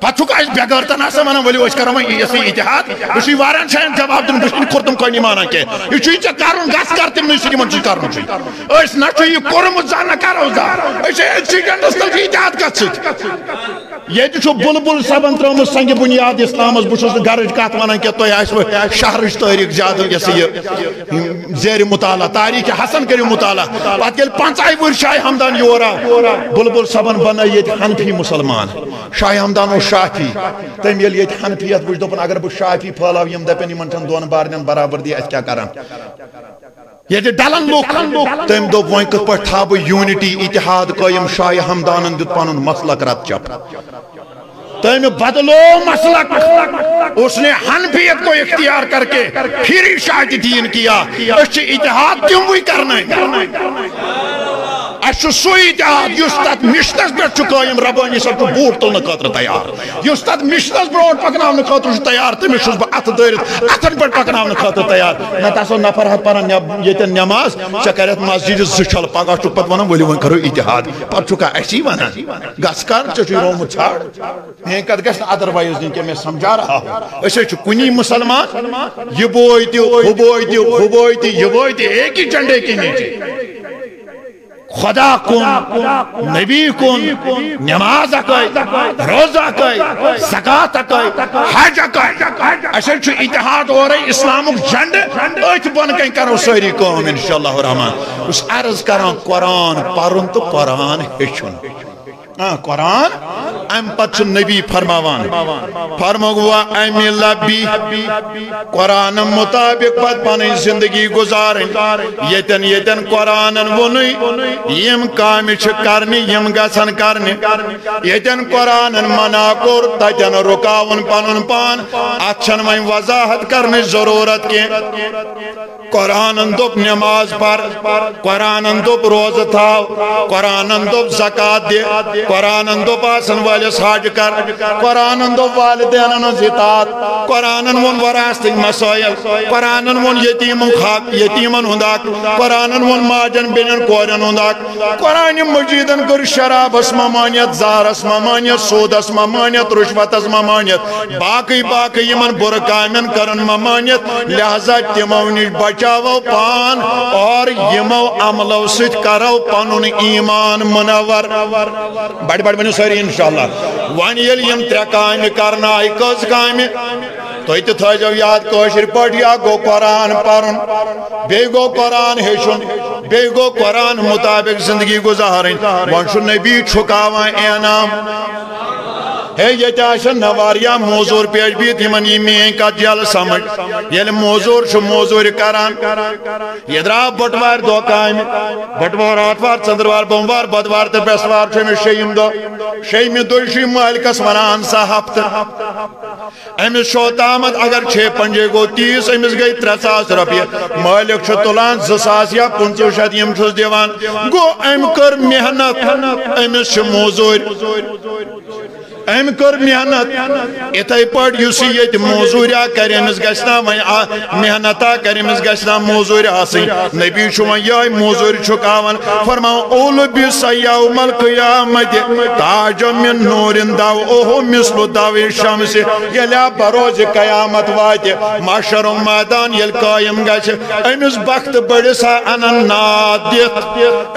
پتہ چھُکھ اَسہِ بےغٲرتن آسان ونان ؤلِو أسۍ کرو وۄنۍ یہِ اتحاد بہٕ چھُے واریاہن جاین جواب دیُن بہٕ چھُس نہٕ کھُرتُم کھۄنی مانان کینٛہہ یہِ چھُے ژےٚ کرُن گژھ کر تِمنٕے سۭتۍ یِمن چھُے کرُن چھُے أسۍ نہ چھُ یہِ کوٚرمُت زانٛہہ نہ کرو زانٛہہ أسۍ چھِ ایکسیڈنٹس تل چھُ اتحاد کتھ سۭتۍ ییٚتہِ چھُ بُلبُل صٲبن ترٲومٕژ سنگہِ بُنیاد اسلامس بہٕ چھُس نہٕ گرٕچ کتھ ونان کینٛہہ تۄہہِ آسوٕ شہرٕچ تٲریٖخ زیادٕ یہِ زیرِ مطالعہ تاریٖخ حسن کٔرِو مطالعہ پتہٕ ییٚلہِ 50 ؤری شاہ ہمدان یور آو بُلبُل صٲبن بنٲے ییٚتہِ حنفی مُسلمان شاہ ہمدان اوس شافی تٔمۍ ییٚلہِ ییٚتہِ حنفیت وٕچھ دوٚپُن اگر بہٕ شافی پھٲلاو یِم دپن یِمن چھنہٕ دۄن بارنٮ۪ن برابردی أسۍ کیٛاہ کران ییٚتہِ ڈلن لُکھ تٔمۍ دوٚپ وۄنۍ کِتھ پٲٹھۍ تھاو بہٕ یوٗنٹی اتحاد قٲیِم شاہ ہمدانن دیُت پنُن مسلک رد چپ تم بدلو مسلک اس نے حنفیت کو اختیار کر کے پھر اشاعت دین کیا اس اتحاد کیوں بھی کرنا ہے اس سوئی اتحاد یس تت مشنس پہ قائم ربانی صاحب بوٹ تلنے خاطر تیار یس تت مشنس برونٹ پکناؤن خاطر تیار تمس چھس بہ ات دٲرِتھ اتن پہ پکناؤن خاطر تیار نہ تسو نفر ہتھ پران یتن نماز ژےٚ کرٮ۪تھ مسجد زٕ چھل پگہہ چھُکھ پتہٕ ونان ؤلِو وۄنۍ کرو اتحاد پتہٕ چھُکھا اسی ونان گژھ کر ژےٚ چھُے رومُت ژھاڑ میٛٲنۍ کتھ گژھِ نہٕ ادروایز دِنۍ کینٛہہ میں سمجھا رہا ہوں أسۍ حظ چھِ کُنی مسلمان یہ بوے تہِ ہُہ بوے تہِ ہُہ بوے تہِ یہِ بوے تہِ ایک ہی جھنڈے کے نیچے خدا کن نبی کن نماز اکائی روزہ اکائی زکاة اکائی حج اکائی اسے چھو اتحاد ہو رہی اسلامک جھنڈ ایت بن کہیں کرو ساری کام انشاءاللہ الرحمن اس عرض کران قرآن پرن تو قرآن ہچن قرآن ام پتہ نبی فرماوان فرماوا امی لبی قرآن مطابق پت پانی زندگی گزارن یتن یتن قرآن ونی یم کامی چھ کرنی یم گسن کرنی یتن قرآن منا کور تتن رکاون پنن پان اچھن وین وضاحت کرنے ضرورت کی قرآن دوپ نماز پر قرآن دوپ روز تھاو قرآن دوپ زکاة دے قرآن دوپ آسن والس حج کر قرآن دوپ والدین اطاعت قرآن ون وراثتی مسائل قرآن ون یتیمن ہند حق قرآن ون ماجن بینن کورن ہند حق قرآن مجیدن کر شرابس ممانیت زارس ممانیت سودس ممانیت رشوتس ممانیت باقی باقی یمن بر کامن کرن ممانیت لہذا تمو نش بچاو پان اور یمو عملو ست کرو پنن ایمان منور بڑ بڑ ونیو ساری انشاءاللہ وان یل یم ترے کامہ کرنا آئی کس کامہ تُہۍ تہِ تھٲیزیو یاد کٲشِر پٲٹھۍ یا گوٚو قرآن پرُن بیٚیہِ گوٚو قرآن ہیٚچھُن بیٚیہِ گوٚو قرآن مُطابق زندگی گُزارٕنۍ وۄنۍ چھُ نبی چھُکاوان انعام ہے ییٚتہِ آسن نہ واریاہ موزوٗر پیش بِہِتھ یِمن یی میٛٲنۍ کتھ جل سمجھ ییٚلہِ موزوٗر چھُ موزوٗرِ کران یہِ درٛاو بٹوارِ دۄہ کامہِ بٹوار آتھوار ژٔنٛدٕروار بوموار بۄدوار تہٕ برٛٮ۪سوار چھُ أمِس شیٚیِم دۄہ شیٚیمہِ دۄہ چھُ مٲلکس ونان سا ہفتہٕ أمِس چھُ اوتامتھ اگر 6 پنجے گوٚو 30 أمِس گٔے 3,000 رۄپیہِ مٲلِک چھُ تُلان 2,000 یا 5,500 یِم چھُس دِوان گوٚو أمۍ کٔر محنت أمِس چھِ موزوٗرۍ أمۍ کٔر محنت یِتھَے پٲٹھۍ یُس یہِ ییٚتہِ موزوٗریا کرِ أمِس گژھِ نا وۄنۍ محنتا کرِ أمِس گژھِ نا موزوٗرۍ آسٕنۍ نبی چھُ وۄنۍ یِہوٚے موزوٗرۍ چھُکاوان فرماوان اولبِس یوم القیامتِ تاجَ من نوٗرٍ دو اوہو مثل دوِ شمسِ ییٚلہِ بروزِ قیامت واتہِ محشر میدان ییٚلہِ قٲیِم گژھِ أمِس بختہٕ بٔڑِس انن ناد دِتھ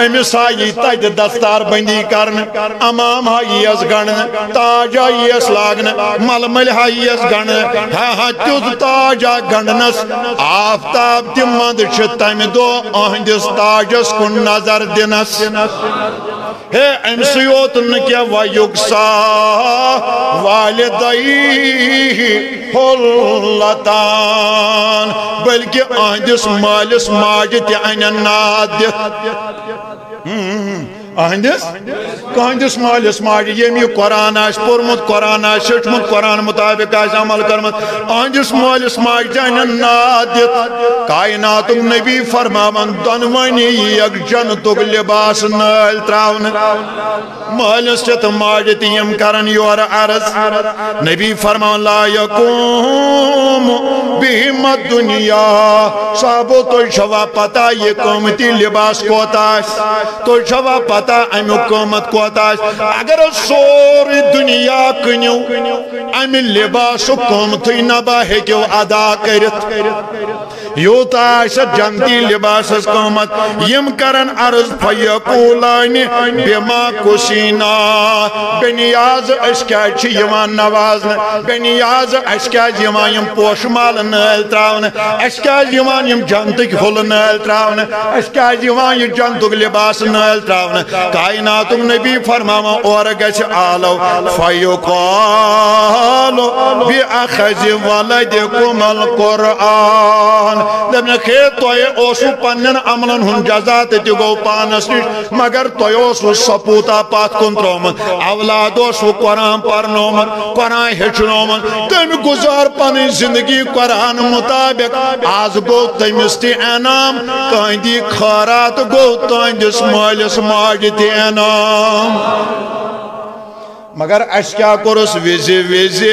أمِس یی تتہِ دستار بندی کرنہٕ امام یییس گنڈنہٕ تاجا ییس لاگن ململ ہائیس گن ہاں تیوت تاجا گنڈنس آفتاب تہ مند تمہ دو اہندس تاجس کن نظر دنس ہے ام سیوت نکیا ویگسا والدئی حلتان بلکہ اہندس مالس ماج تہ انن ناد کہندس مالس ماجہ یم یہ قرآن پورمت قرآن ہیچمت قرآن مطابق عمل کرمت اہندس مالس ماجہ جانن ناد دت کائنات نبی فرماون دونونی یک جنتک لباس نال تراون مالس تو ماجہ تیم کرن یور عرض نبی فرمان لا یقوم بہم الدنیا صحابو تو شوا پتا یہ قومتی لباس کوتاش تو شوا پتا امی قومت کوتاش اگر سوری دنیا کنیو امی لباس قومتی نبا ہیکیو ادا کرت یوتاش جنتی لباس قومت یم کرن عرض فیقولانی بما کسینا بنیاز اشکاچ یمان نوازن بنیاز اشکاچ یمان یم پوشمال نال تراؤن اشکاچ یمان یم جنتک حل نال تراؤن اشکاچ یمان یم جنتک لباس نال تراؤن کائنات نبی فرماما اور گش آلو فیقالو بی اخذ ولدکم القرآن دبنا خیر توی اوسو پنن عملن ہن جزات تگو پانس نش مگر توی اوسو سپوتا پات کن ترومن اولاد اوسو قرآن پرنومن قرآن ہچنومن تم گزار پانی زندگی قرآن مطابق آز گو تمستی انام کہندی خارات گو تہندس مالس ماجتی انام مگر اس کیا کرس ویزی ویزی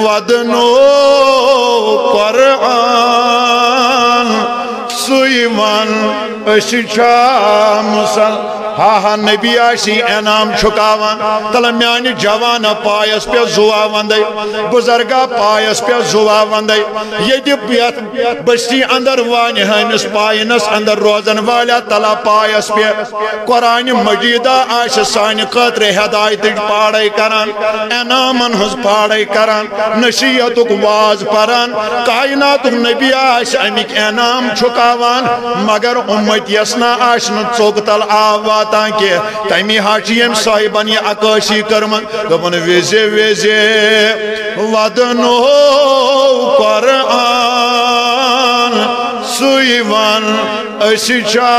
ودنو قرآن سویمان اشچا مسل ہاں نبی آشی انام چھکاوان تلمیانی جوان پایس پہ زوا وندائی بزرگا پایس پہ زوا وندائی یہ دی بیت بستی اندر وانی ہمس پائنس اندر روزن والا تلا پایس پہ قرآن مجیدہ آش سانی قطر ہدایت پاڑائی کران انامن ہز پاڑائی کران نشیتک واز پران کائناتک نبی آش امک انام چھکاوان مگر امت یسنا آشن چوکتل آوات تاکہ تیمی حاچیم صاحبان یہ عکاشی کرمن دبن ویزے ویزے ودنو قرآن سویوان اشچا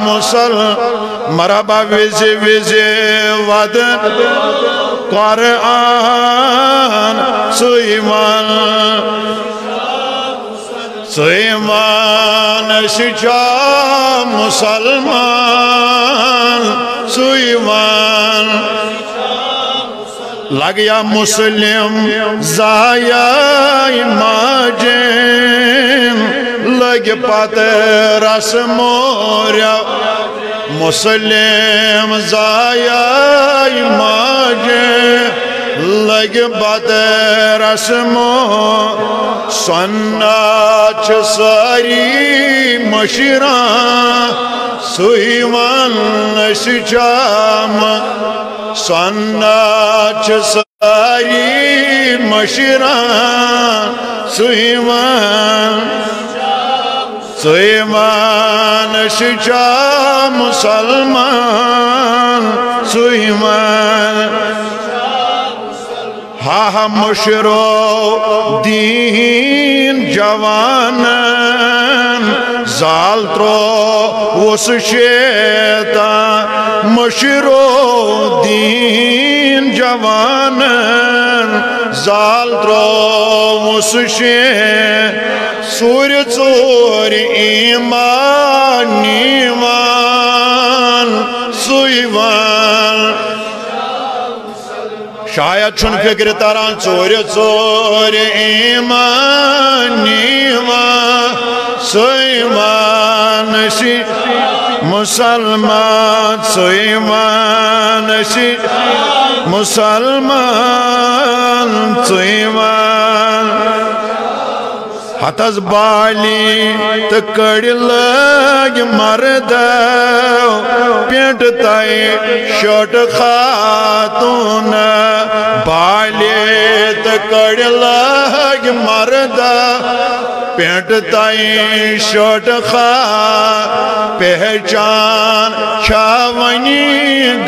مسل مرحبا ویزے ویزے ودن قرآن سویوان سویمان اشچا مسلمان سویمان لگیا مسلم زایا ماجن لگ پت رس موریا مسلم زایا ماجن لگ پت رس موریا سنات ساری مشران سویمان اشچام سنات ساری مشران سویمان اشچام مسلمان سویمان ہاں مشرو دین جوانن زال ترو وس شیطان مشرو دین جوانن زال ترو وس شیطان سور ژور ایمان نیوان سویوان شاید چھن فکر تران ژور ژور ایمان نیوان سویمان شی مسلمان سویمان شی مسلمان سویمان ہتس بالی تکڑ لگ مرد پینٹ تائی شوٹ خاتون بالی تکڑ لگ مرد پینٹ تائی شوٹ خاتون پہچان چھاونی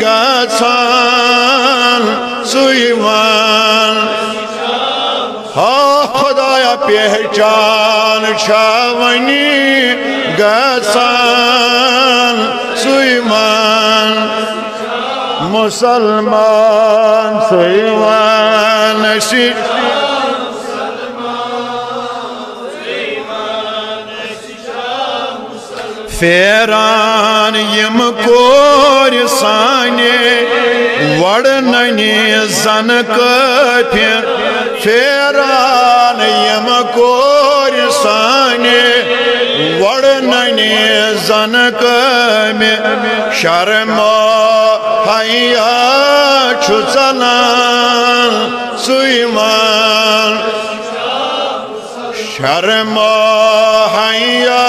گاسان سویوان ہاں خدایا پہچان چھاونی گسان سویمان مسلمان سویمان فیران یم کور سانے وڑننی زن کفر فیران یم کور سانے وڑننی زن کفر شرم حیا چھو چلان سویمان شرم حیا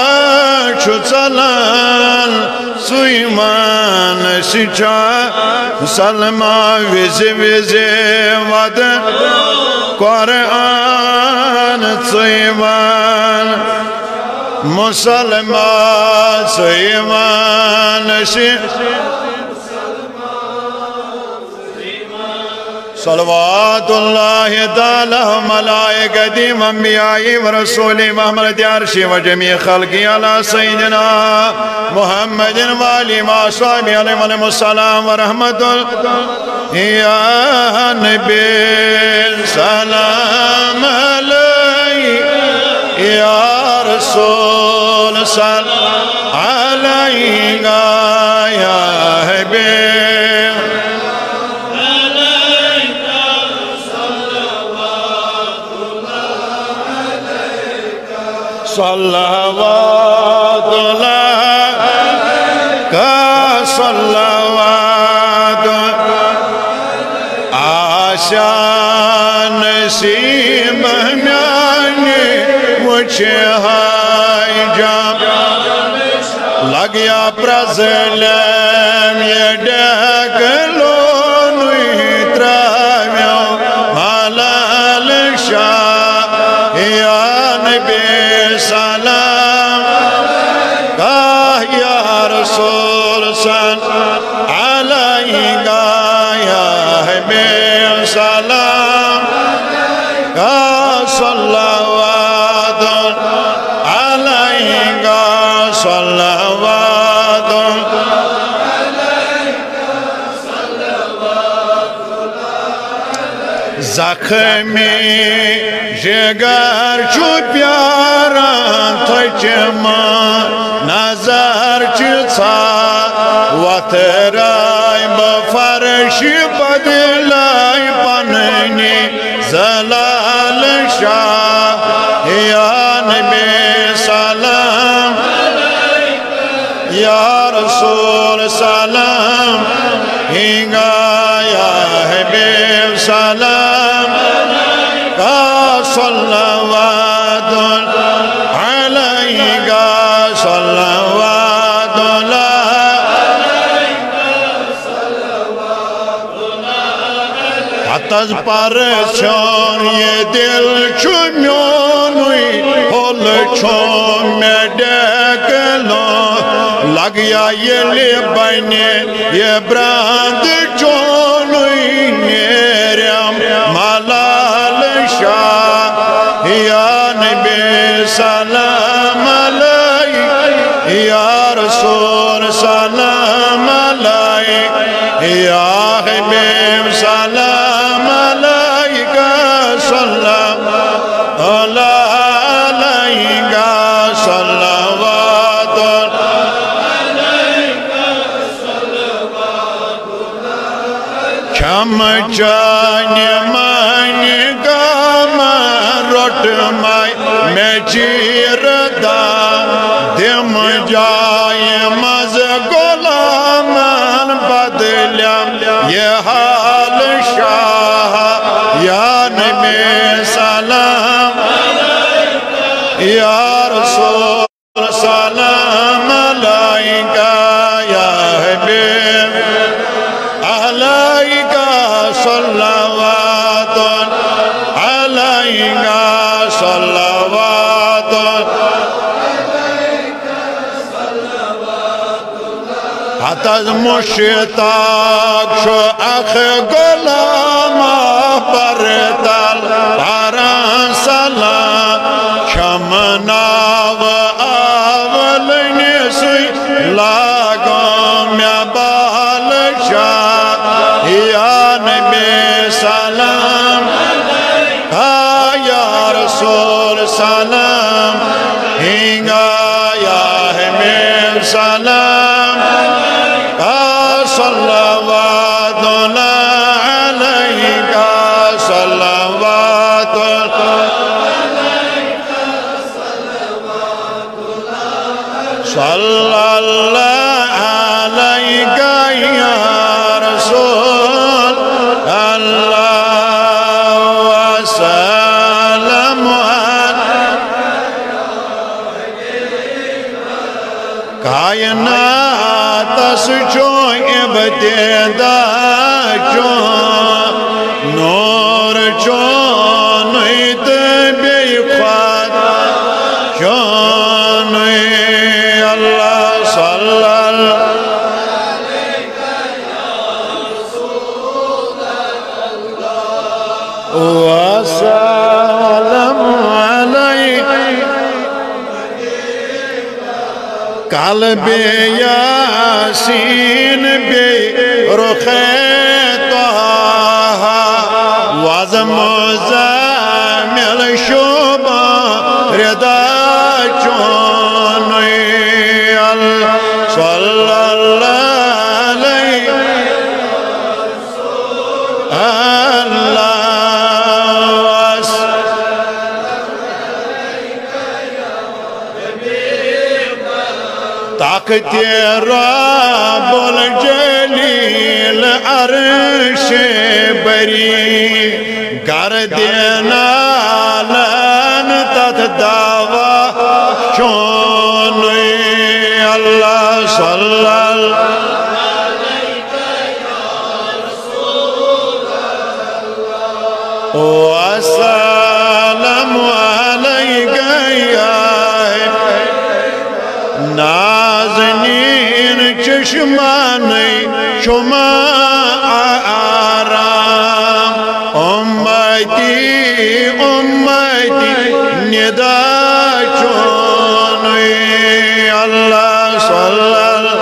چھو چلان سویمان سچا سلمہ وزی وزی ود قرآن سویمان مسلمان سویمان صلوات اللہ تعالی ملائکتی انبیائی ورسولی محمد عرشی و جمیع خلقی علی سیدنا محمد والی معصابی علیہ السلام ورحمت اللہ یا نبی سلام علیہ یا رسول سلام علیہ یا حبیب صلوات اللہ کا صلوات آشان نصیب میانی مجھے ہائی جام لگیا پرزلیم یہ ڈیکلونوی ترامیو مالال شاہ یا نبی سلام یا رسول سلام علیہ یا حبیب سلام صلوات علیہ صلوات زخمی جگر چھو پیاران تجمع نظر چھا وطرائی بفرش بدلائی پننی زلال شاہ یا نبی سلام یا رسول سلام یا حبیب سلام صلوات علیہ صلوات حتز پر چون یہ دل چمیونوی ہول چون میں ڈیکلوں لگیا یہ لبنے یہ براند چونوی نیرم ملال شاہ یا نبی سلام علیہ یا رسول سلام علیہ یا حبیب سلام علیہ سلام علیہ صلوات چم چانی مانی گامان روٹ مائی میں چیر دا دم جائے مز غلامان بدلیم یہ حال شاہ یا نبی سلام یا رسول سلام علیکہ یا حبیب علیکہ صلوات علیکہ صلوات حتز مشتاق شو اخ غلام پرتل پران سلام رسول سلام ہنگا یا حبیب سلام صلوات اللہ علیکہ صلوات صلی اللہ علیکہ یا رسول اللہ وسلم کائنات سچو ابتدا چو نور چو نویت بی خواد چو نوی اللہ صلی اللہ وسلم علیہ قلب یاسین بی رخ طه وزم زامل شبہ ردا چونی صلی اللہ علیہ طاقت رب الجلیل عرش بری گردنا لن تت دعوی چونی اللہ صلی اللہ وسلم علیکہ یا نازنین چشمانی شما آرام امتی امتی ندا چونی اللہ صلی اللہ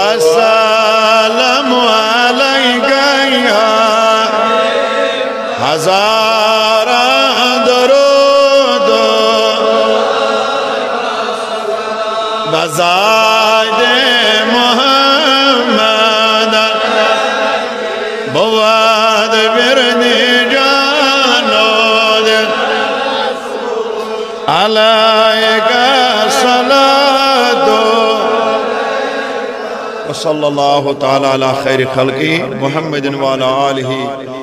وسلم علیکہ یا ہزار درود بزاد محمد بود برنی جانود علیکہ صلاة وصلی اللہ تعالی علی خیر خلقی محمد وعلی آلہ